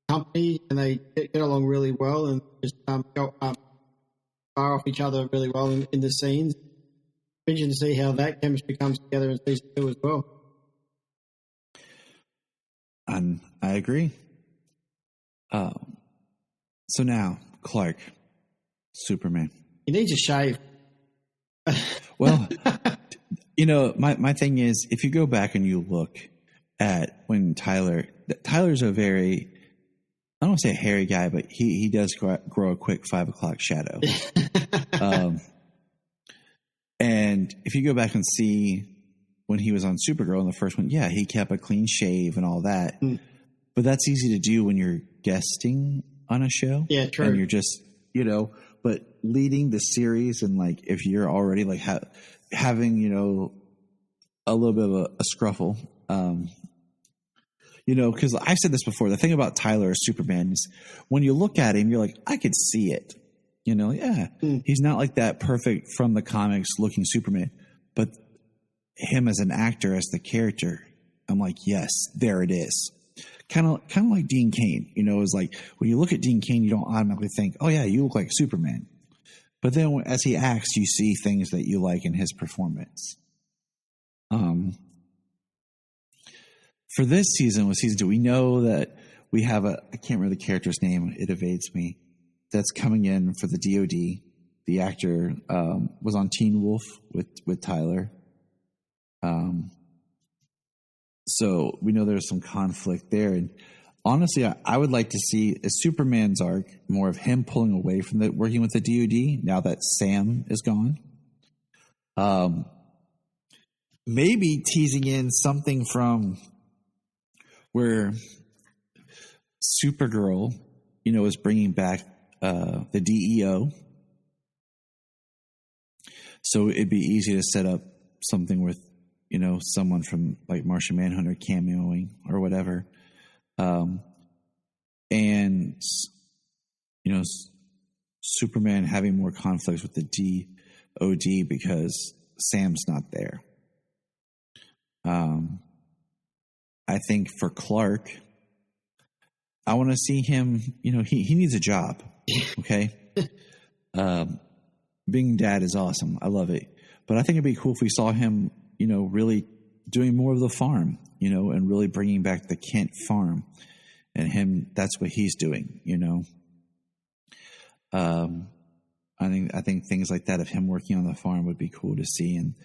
company and they get along really well and just go far off each other really well in the scenes. Interesting to see how that chemistry comes together in season 2 as well. I agree. So now, Clark, Superman. He needs a shave. Well, my thing is, if you go back and you look at when Tyler's a very, I don't want to say a hairy guy, but he does grow a quick 5 o'clock shadow. And if you go back and see when he was on Supergirl in the first one, yeah, he kept a clean shave and all that. Mm. But that's easy to do when you're guesting on a show. Yeah, true. And you're just, but leading the series and like if you're already like having, a little bit of a scruffle, because I've said this before, the thing about Tyler as Superman is when you look at him, you're like, I could see it. He's not like that perfect from the comics looking Superman, but him as an actor, as the character, I'm like, yes, there it is. Kind of like Dean Cain, is like when you look at Dean Cain, you don't automatically think, oh yeah, you look like Superman. But then as he acts, you see things that you like in his performance. For this season, with season 2, we know that we have I can't remember the character's name, it evades me, that's coming in for the DOD. The actor was on Teen Wolf with Tyler. So we know there's some conflict there. And honestly, I would like to see a Superman's arc, more of him pulling away from working with the DOD now that Sam is gone. Maybe teasing in something from where Supergirl, is bringing back the DEO. So it'd be easy to set up something with, someone from like Martian Manhunter cameoing or whatever. And, Superman having more conflicts with the DOD because Sam's not there. I think for Clark, I want to see him, he needs a job. Okay. Being dad is awesome. I love it. But I think it'd be cool if we saw him really doing more of the farm, and really bringing back the Kent farm, and him. That's what he's doing, I think things like that of him working on the farm would be cool to see, and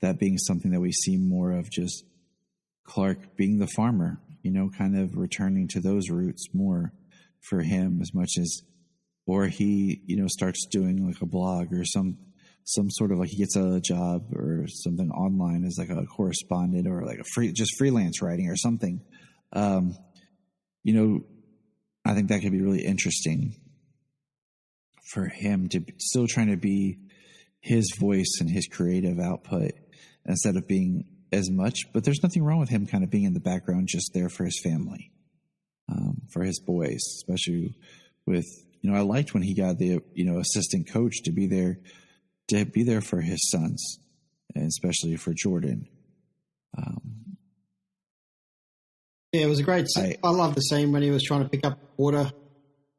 that being something that we see more of, just Clark being the farmer, kind of returning to those roots more for him as much as, or he, starts doing like a blog or some sort of, like, he gets a job or something online as like a correspondent or like just freelance writing or something. I think that could be really interesting for him to still trying to be his voice and his creative output instead of being as much. But there's nothing wrong with him kind of being in the background, just there for his family, for his boys, especially with, I liked when he got the, assistant coach to be there for his sons, and especially for Jordan. Yeah, it was a great scene. I love the scene when he was trying to pick up water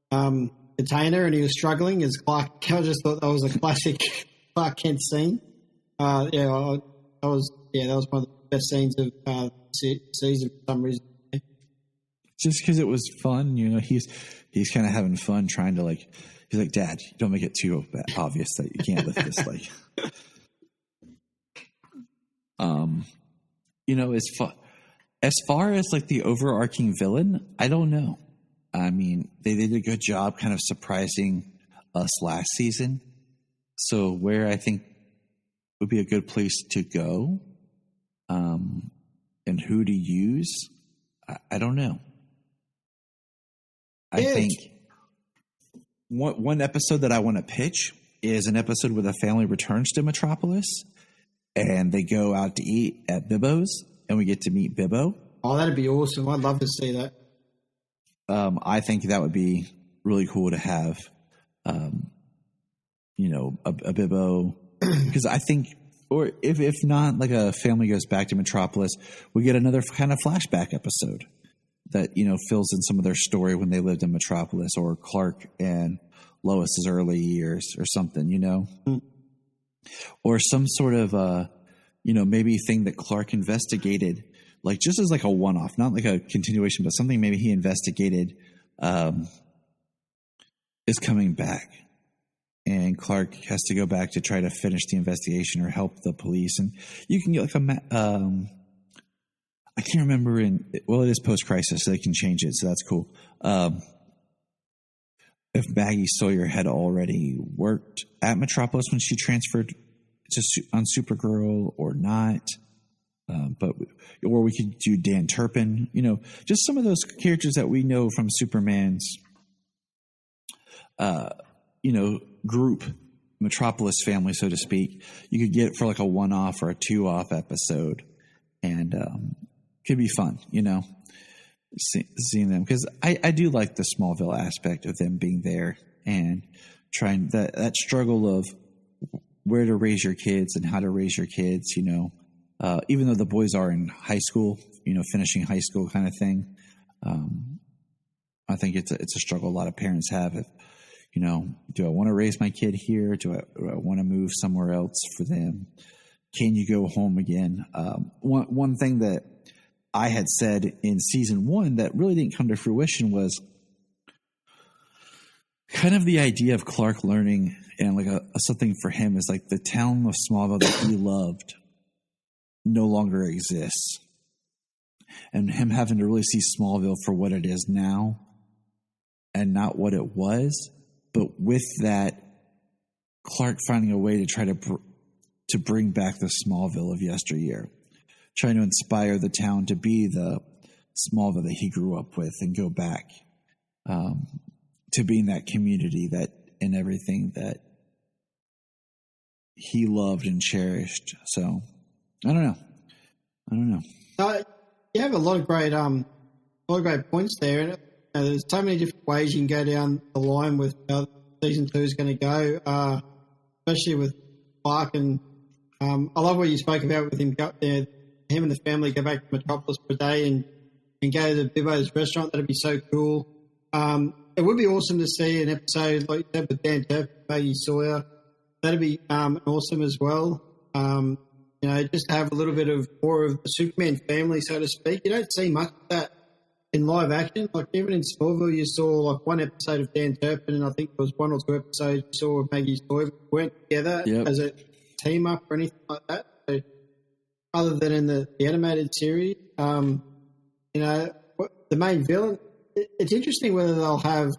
container and he was struggling as Clark. I just thought that was a classic Clark Kent scene. That was one of the best scenes of the season for some reason. Just because it was fun, he's kind of having fun trying to, like, he's like, Dad, don't make it too obvious that you can't lift this. Like, as far as like the overarching villain, I don't know. I mean, they did a good job kind of surprising us last season. So where I think would be a good place to go, and who to use, I don't know. I think one episode that I want to pitch is an episode where the family returns to Metropolis and they go out to eat at Bibbo's and we get to meet Bibbo. Oh, that'd be awesome. I'd love to see that. I think that would be really cool to have, a Bibbo, because I think, or if not, like a family goes back to Metropolis, we get another kind of flashback episode that, fills in some of their story when they lived in Metropolis, or Clark and Lois's early years or something, or some sort of, maybe thing that Clark investigated, like just as like a one-off, not like a continuation, but something maybe he investigated, is coming back, and Clark has to go back to try to finish the investigation or help the police. And you can get like I can't remember it is post-crisis, so they can change it, so that's cool. If Maggie Sawyer had already worked at Metropolis when she transferred on Supergirl or not, or we could do Dan Turpin, just some of those characters that we know from Superman's, group, Metropolis family, so to speak. You could get for like a one-off or a two-off episode, and could be fun, seeing them, because I do like the Smallville aspect of them being there and trying that struggle of where to raise your kids and how to raise your kids, even though the boys are in high school, finishing high school kind of thing. I think it's a struggle a lot of parents have. If, do I want to raise my kid here? Do I want to move somewhere else for them? Can you go home again? One thing that I had said in season 1 that really didn't come to fruition was kind of the idea of Clark learning, and like something for him is like the town of Smallville that he loved no longer exists, and him having to really see Smallville for what it is now and not what it was. But with that, Clark finding a way to try to bring back the Smallville of yesteryear, trying to inspire the town to be the Smallville that he grew up with, and go back to being that community that and everything that he loved and cherished. So I don't know. You have a lot of great points there, and there's so many different ways you can go down the line with how season 2 is going to go, especially with Clark. And I love what you spoke about with him. Him and the family go back to Metropolis for a day and go to Bibbo's restaurant. That'd be so cool. It would be awesome to see an episode like that with Dan Turpin, Maggie Sawyer. That'd be awesome as well. just to have a little bit of more of the Superman family, so to speak. You don't see much of that in live action. Like even in Smallville, you saw like one episode of Dan Turpin, and I think there was one or two episodes you saw of Maggie Stoy weren't together as a team up or anything like that. So, other than in the animated series, the main villain. It's interesting whether they'll have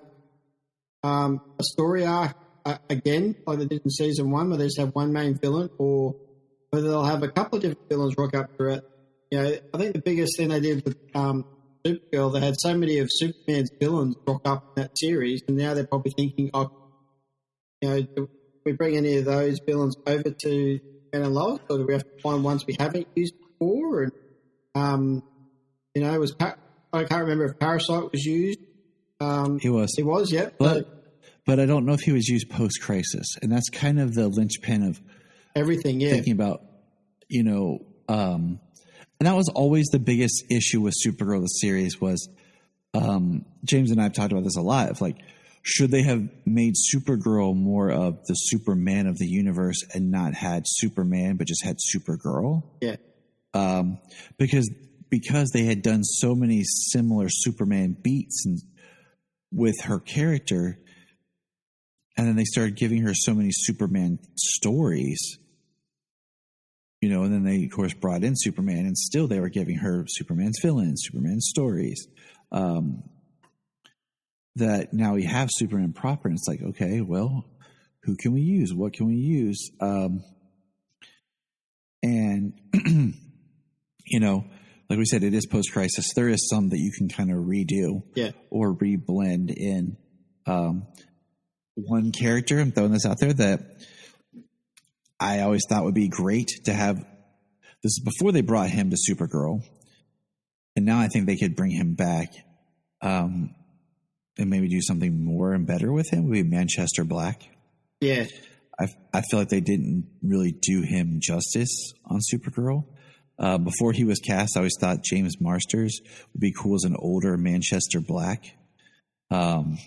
a story arc again, like they did in season 1, where they just have one main villain, or whether they'll have a couple of different villains rock up throughout. I think the biggest thing they did with Supergirl, they had so many of Superman's villains rock up in that series, and now they're probably thinking, do we bring any of those villains over to Ben and Lois, or do we have to find ones we haven't used before? And I can't remember if Parasite was used. He was. He was, yeah. But I don't know if he was used post-crisis, and that's kind of the linchpin of everything. Yeah, thinking about, and that was always the biggest issue with Supergirl. The series was, James and I have talked about this a lot. Of like, should they have made Supergirl more of the Superman of the universe and not had Superman, but just had Supergirl? Yeah, because they had done so many similar Superman beats with her character. And then they started giving her so many Superman stories, and then they, of course, brought in Superman, and still they were giving her Superman's villains, Superman's stories. That now we have Superman proper, and it's like, okay, well, who can we use? What can we use? And, like we said, it is post-crisis. There is some that you can kind of redo or reblend in. One character, I'm throwing this out there, that I always thought would be great to have. This is before they brought him to Supergirl, and now I think they could bring him back and maybe do something more and better with him. Would be Manchester Black. Yeah, I feel like they didn't really do him justice on Supergirl. Before he was cast, I always thought James Marsters would be cool as an older Manchester Black. I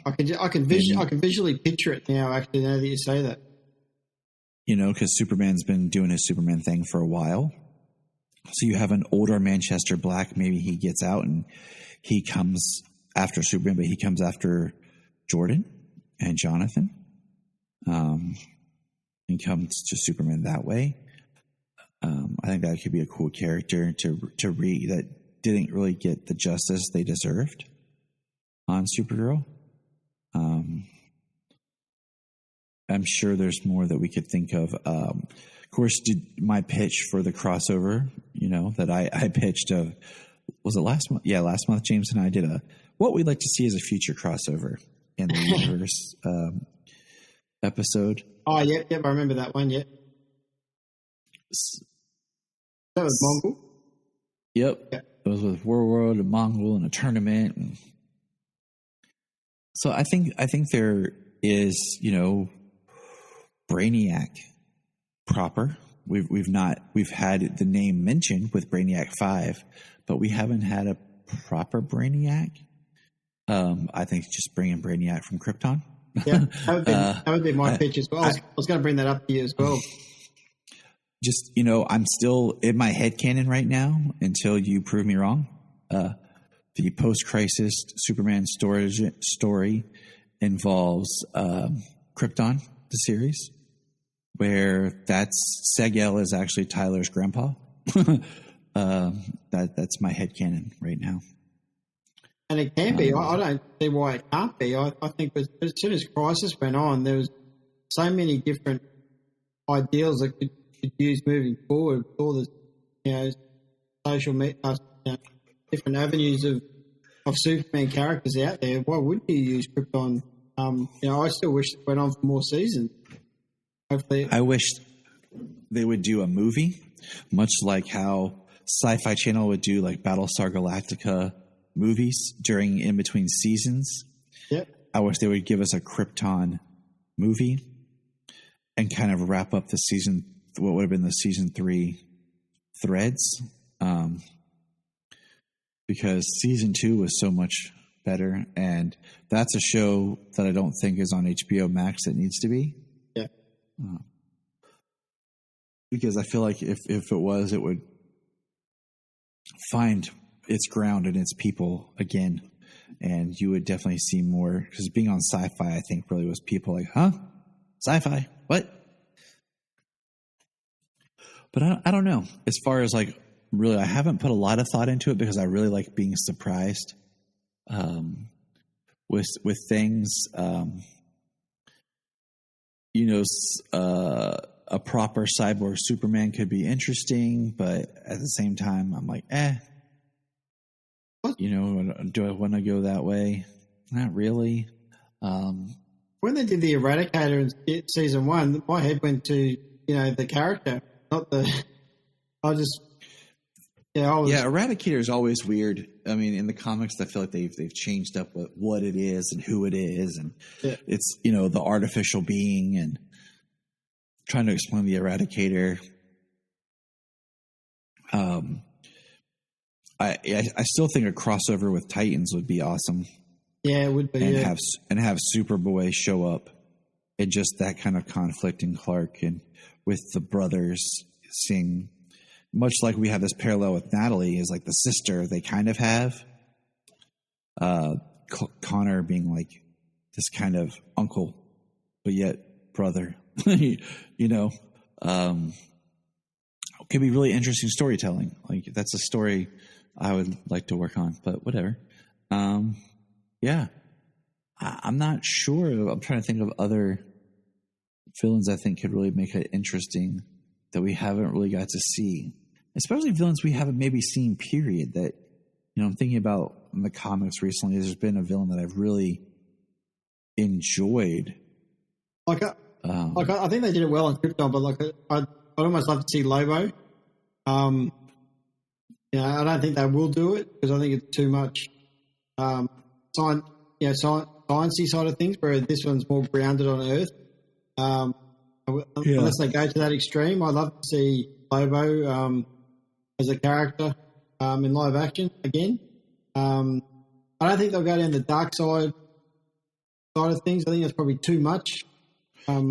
can visually picture it now. Actually, now that you say that, because Superman's been doing his Superman thing for a while, so you have an older Manchester Black. Maybe he gets out and he comes after Superman, but he comes after Jordan and Jonathan, and comes to Superman that way. I think that could be a cool character to read that didn't really get the justice they deserved on Supergirl. I'm sure there's more that we could think of. Of course, did my pitch for the crossover, that I pitched was it last month? Yeah, last month, James and I did what we'd like to see as a future crossover in the universe episode. Oh, yep, I remember that one, yep. That was Mongol? Yep. Yeah. It was with World and Mongol and a tournament. And so I think there is, Brainiac proper. We've had the name mentioned with Brainiac 5, but we haven't had a proper Brainiac. I think just bringing Brainiac from Krypton. Yeah, that would be my pitch as well. I was going to bring that up to you as well. Just, I'm still in my headcanon right now until you prove me wrong. The post-crisis Superman story involves Krypton, the series, where Seg-El is actually Tyler's grandpa. That's my headcanon right now. And it can be. I don't see why it can't be. I think as soon as Crisis went on, there was so many different ideals that could use moving forward. All the social media, different avenues of Superman characters out there. Why wouldn't you use Krypton? I still wish it went on for more seasons. Hopefully, I wish they would do a movie, much like how Sci-Fi Channel would do like Battlestar Galactica movies in between seasons. Yep. I wish they would give us a Krypton movie and kind of wrap up the season, what would have been the season 3 threads. Because season 2 was so much better, and that's a show that I don't think is on HBO Max that needs to be. Yeah. because I feel like if it was, it would find its ground and its people again, and you would definitely see more. Because being on Sci-Fi, I think really was people like, huh, Sci-Fi, what? But I don't know. As far as like really, I haven't put a lot of thought into it because I really like being surprised with things. A proper cyborg Superman could be interesting, but at the same time, I'm like, do I want to go that way? Not really. When they did the Eradicator in season 1, my head went to, the character, not the. Eradicator is always weird. I mean, in the comics, I feel like they've changed up what it is and who it is, and it's the artificial being, and trying to explain the Eradicator. I still think a crossover with Titans would be awesome. Yeah, it would be. And have Superboy show up, and just that kind of conflict in Clark, and with the brothers seeing, much like we have this parallel with Natalie, is like the sister they kind of have. Connor being like this kind of uncle, but yet brother. Could be really interesting storytelling. Like that's a story I would like to work on, but whatever. I'm not sure. I'm trying to think of other villains I think could really make it interesting that we haven't really got to see, especially villains we haven't maybe seen, period. That, I'm thinking about in the comics recently, there's been a villain that I've really enjoyed. I think they did it well in Krypton, but I'd almost love to see Lobo. I don't think they will do it because I think it's too much sciencey side of things, where this one's more grounded on Earth. Unless they go to that extreme, I'd love to see Lobo as a character in live action again. I don't think they'll go down the dark side of things. I think that's probably too much. I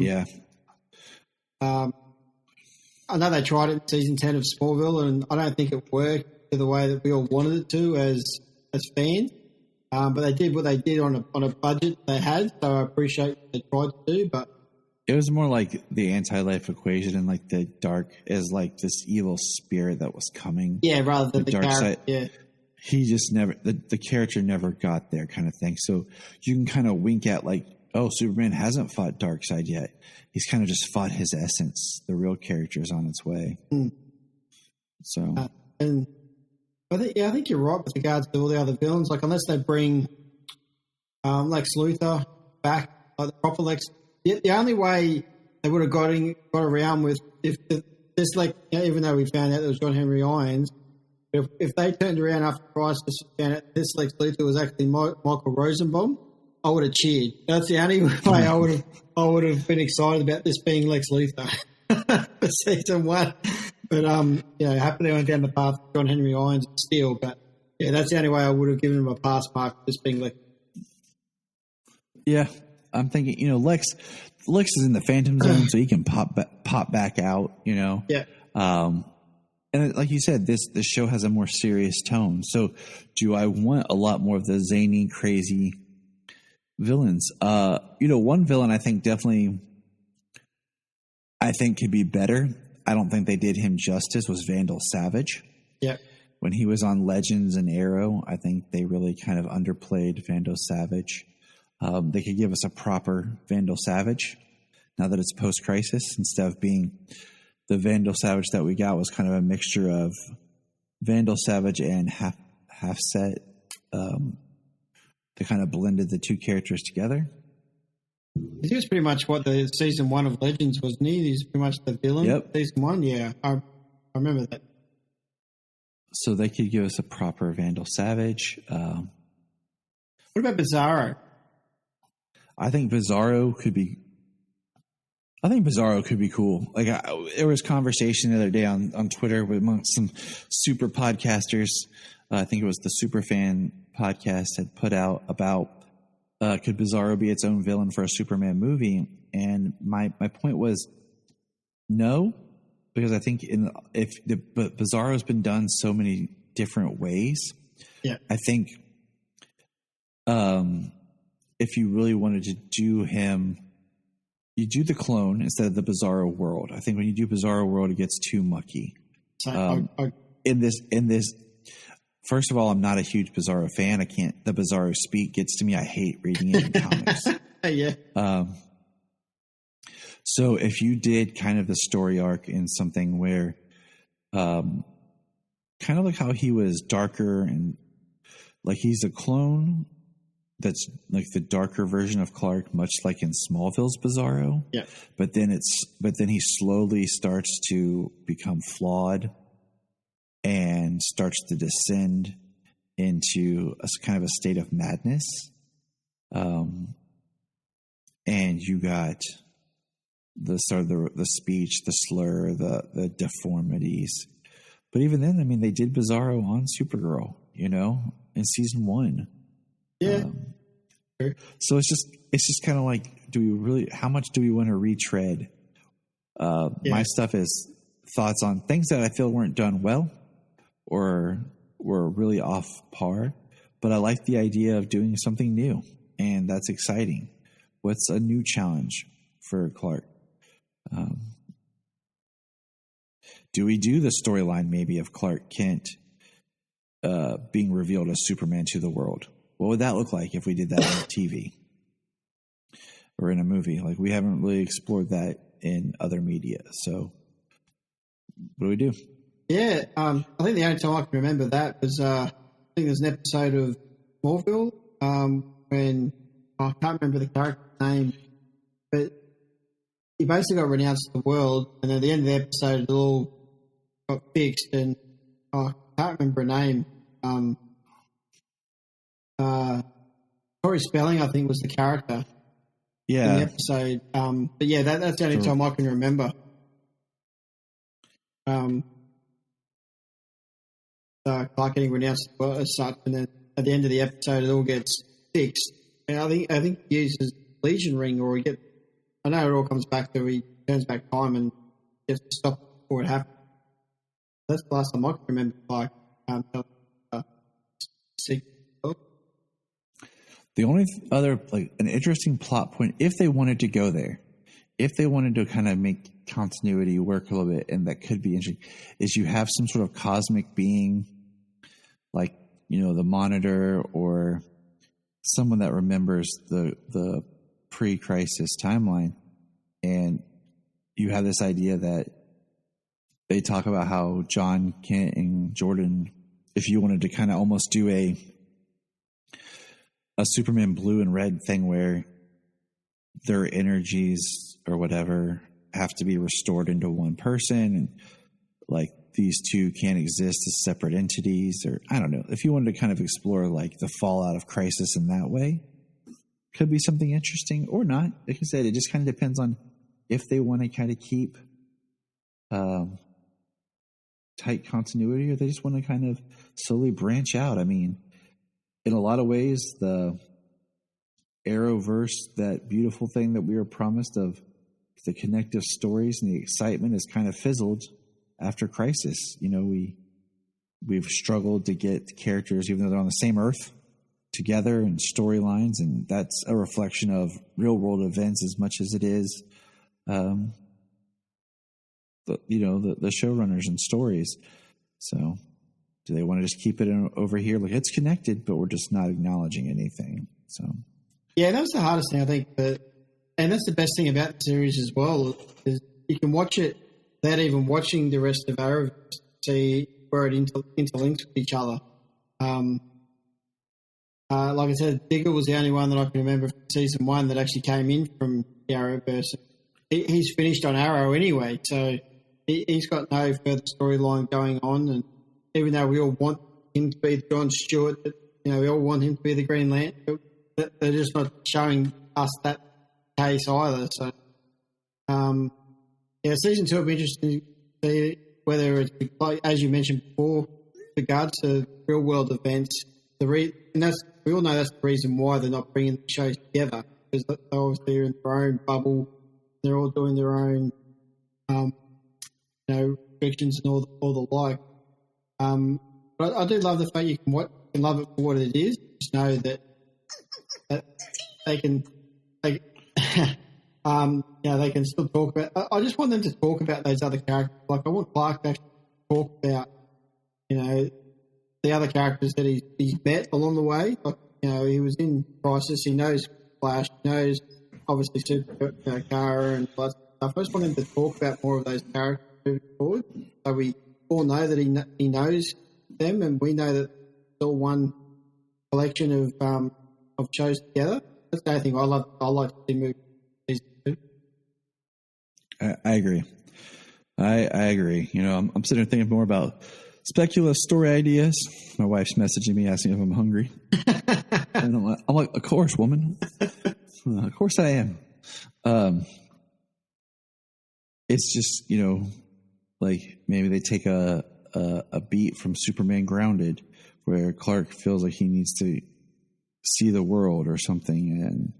know they tried it in season 10 of Smallville, and I don't think it worked to the way that we all wanted it to as fans. But they did what they did on a budget they had, so I appreciate what they tried to do. But it was more like the anti-life equation, and like the dark as like this evil spirit that was coming. Yeah, rather than the dark side. Yeah. He just never, the character never got there, kind of thing. So you can kind of wink at like, oh, Superman hasn't fought Darkseid yet. He's kind of just fought his essence. The real character is on its way. So, and I think you're right with regards to all the other villains. Like, unless they bring Lex Luthor back, like the proper Lex. The only way they would have got around with even though we found out there was John Henry Irons, if they turned around after Crisis and found out this Lex Luthor was actually Michael Rosenbaum, I would have cheered. That's the only way I would have been excited about this being Lex Luthor for season 1. But happily I went down the path of John Henry Irons and Steel. But yeah, that's the only way I would have given him a pass mark, this being Lex. Yeah, I'm thinking, Lex is in the Phantom Zone, so he can pop back out. Yeah. And like you said, this show has a more serious tone. So do I want a lot more of the zany, crazy villains? One villain I think could be better. I don't think they did him justice, was Vandal Savage. Yeah. When he was on Legends and Arrow, I think they really kind of underplayed Vandal Savage. They could give us a proper Vandal Savage now that it's post-Crisis, instead of being the Vandal Savage that we got was kind of a mixture of Vandal Savage and half set. They kind of blended the two characters together. He was pretty much what the season 1 of Legends was, wasn't he? He's pretty much the villain. Yep. Season 1, yeah. I remember that. So they could give us a proper Vandal Savage. What about Bizarro? I think Bizarro could be cool. Like there was conversation the other day on Twitter amongst some super podcasters. I think it was the Superfan podcast had put out about could Bizarro be its own villain for a Superman movie? And my point was no, because I think but Bizarro's been done so many different ways. Yeah. I think if you really wanted to do him, you do the clone instead of the Bizarro world. I think when you do Bizarro world, it gets too mucky. So In this, first of all, I'm not a huge Bizarro fan. The Bizarro speak gets to me. I hate reading it in comics. yeah. So if you did kind of the story arc in something where, kind of like how he was darker and like he's a clone that's like the darker version of Clark, much like in Smallville's Bizarro. Yeah. But then he slowly starts to become flawed and starts to descend into a kind of a state of madness. And you got the speech, the slur, the deformities. But even then, I mean, they did Bizarro on Supergirl, in season 1. Yeah. So it's just kind of like, how much do we want to retread? My stuff is thoughts on things that I feel weren't done well or were really off par, but I like the idea of doing something new, and that's exciting. What's a new challenge for Clark? Do we do the storyline maybe of Clark Kent being revealed as Superman to the world? What would that look like if we did that on TV or in a movie? Like, we haven't really explored that in other media. So what do we do? Yeah, I think the only time I can remember that was I think there's an episode of Smallville when I can't remember the character's name, but he basically got renounced to the world, and at the end of the episode, it all got fixed, and I can't remember her name. Tori Spelling, I think, was the character in the episode. But yeah, that's the only time I can remember. Clark getting renounced as such, and then at the end of the episode, it all gets fixed. And I think he uses Legion Ring, or I know it all comes back to he turns back time and gets to stop before it happens. That's the last time I can remember Clark. The only other, like, an interesting plot point, if they wanted to go there, if they wanted to kind of make continuity work a little bit, and that could be interesting, is you have some sort of cosmic being, like, the Monitor, or someone that remembers the pre-crisis timeline, and you have this idea that they talk about how John Kent and Jordan, if you wanted to kind of almost do a Superman blue and red thing where their energies or whatever have to be restored into one person, and like these two can't exist as separate entities, or I don't know. If you wanted to kind of explore like the fallout of Crisis in that way, could be something interesting or not. Like I said, it just kind of depends on if they want to kind of keep tight continuity, or they just want to kind of slowly branch out. I mean, in a lot of ways, the Arrowverse, that beautiful thing that we were promised of the connective stories and the excitement, has kind of fizzled after Crisis. We've struggled to get characters, even though they're on the same Earth, together and storylines, and that's a reflection of real world events as much as it is, the showrunners and stories. So, do they want to just keep it over here? Like, it's connected, but we're just not acknowledging anything. So, yeah, that was the hardest thing, I think. And that's the best thing about the series as well, is you can watch it without even watching the rest of Arrow to see where it interlinks with each other. Like I said, Digger was the only one that I can remember from season 1 that actually came in from the Arrowverse. He's finished on Arrow anyway, so he's got no further storyline going on, and even though we all want him to be John Stewart, we all want him to be the Green Lantern, they're just not showing us that case either. So, season 2 will be interesting to see whether it's, like, as you mentioned before, with regards to real world events, we all know that's the reason why they're not bringing the shows together, because they're obviously in their own bubble, they're all doing their own restrictions and all the like. But I do love the fact you can love it for what it is. Just know that they can they can still talk about. I just want them to talk about those other characters. Like I want Clark to actually talk about the other characters that he's met along the way. Like he was in Crisis. He knows Flash. He knows obviously Kara and all that stuff. I just want him to talk about more of those characters moving forward, so we all know that he knows them, and we know that it's all one collection of shows together. That's the only thing I like to see movies. I agree. I agree. I'm sitting here thinking more about speculative story ideas. My wife's messaging me asking if I'm hungry. And I'm like, of course, woman. Of course I am. It's just, like maybe they take a beat from Superman Grounded where Clark feels like he needs to see the world or something and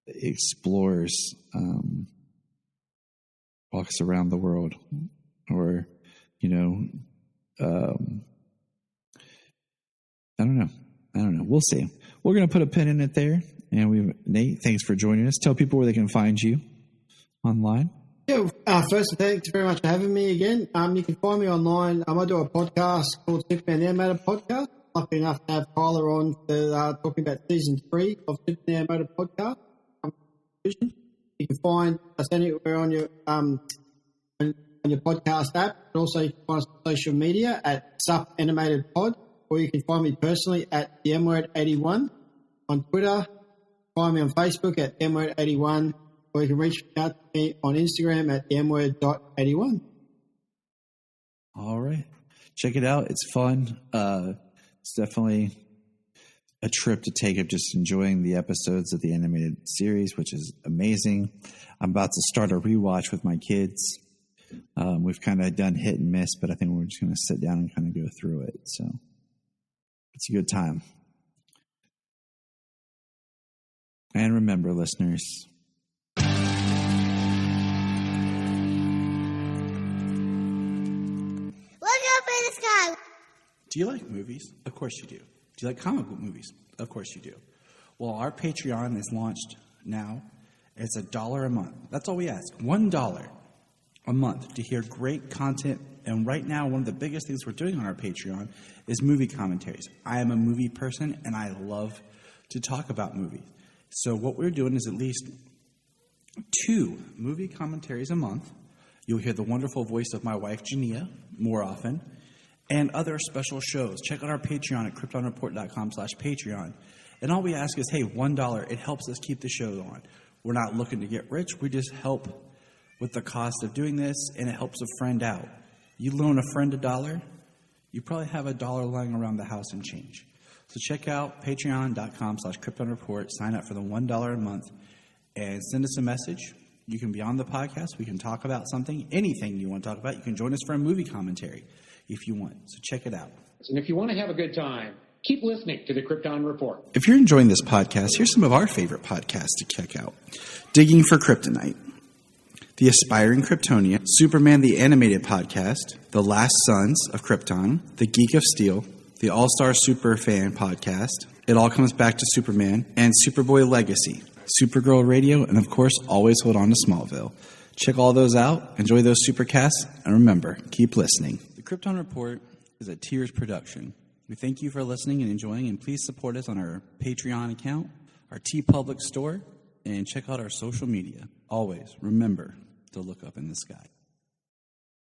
explores, walks around the world, or, I don't know. We'll see. We're going to put a pin in it there. And Nate, thanks for joining us. Tell people where they can find you online. Yeah, first, thanks very much for having me again. You can find me online. I do a podcast called Superman the Animated Podcast. Lucky enough to have Tyler on for talking about season 3 of Superman the Animated Podcast. You can find us anywhere on your podcast app, but also you can find us on social media at Sup Animated Pod, or you can find me personally at the M-Word81 on Twitter. Find me on Facebook at M-Word81, or you can reach out to me on Instagram at mword.81. All right. Check it out. It's fun. It's definitely a trip to take of just enjoying the episodes of the animated series, which is amazing. I'm about to start a rewatch with my kids. We've kind of done hit and miss, but I think we're just going to sit down and kind of go through it. So it's a good time. And remember, listeners, look up in the sky. do you like movies? Of course you do. Do you like comic book movies? Of course you do. Well, our Patreon is launched now. It's $1 a month. That's all we ask. $1 a month to hear great content. And right now, one of the biggest things we're doing on our Patreon is movie commentaries. I am a movie person, and I love to talk about movies. So what we're doing is at least 2 movie commentaries a month. You'll hear the wonderful voice of my wife, Jania, more often, and other special shows. Check out our Patreon at kryptonreport.com/Patreon. And all we ask is, hey, $1. It helps us keep the show on. We're not looking to get rich. We just help with the cost of doing this, and it helps a friend out. You loan a friend $1, you probably have $1 lying around the house and change. So check out patreon.com/KryptonReport. Sign up for the $1 a month and send us a message. You can be on the podcast. We can talk about something, anything you want to talk about. You can join us for a movie commentary if you want. So check it out. And if you want to have a good time, keep listening to the Krypton Report. If you're enjoying this podcast, here's some of our favorite podcasts to check out. Digging for Kryptonite, The Aspiring Kryptonian, Superman the Animated Podcast, The Last Sons of Krypton, The Geek of Steel, the All-Star Superfan Podcast, It All Comes Back to Superman, and Superboy Legacy, Supergirl Radio, and of course, always hold on to Smallville. Check all those out, enjoy those supercasts, and remember, keep listening. The Krypton Report is a Tears production. We thank you for listening and enjoying, and please support us on our Patreon account, our TeePublic store, and check out our social media. Always remember to look up in the sky.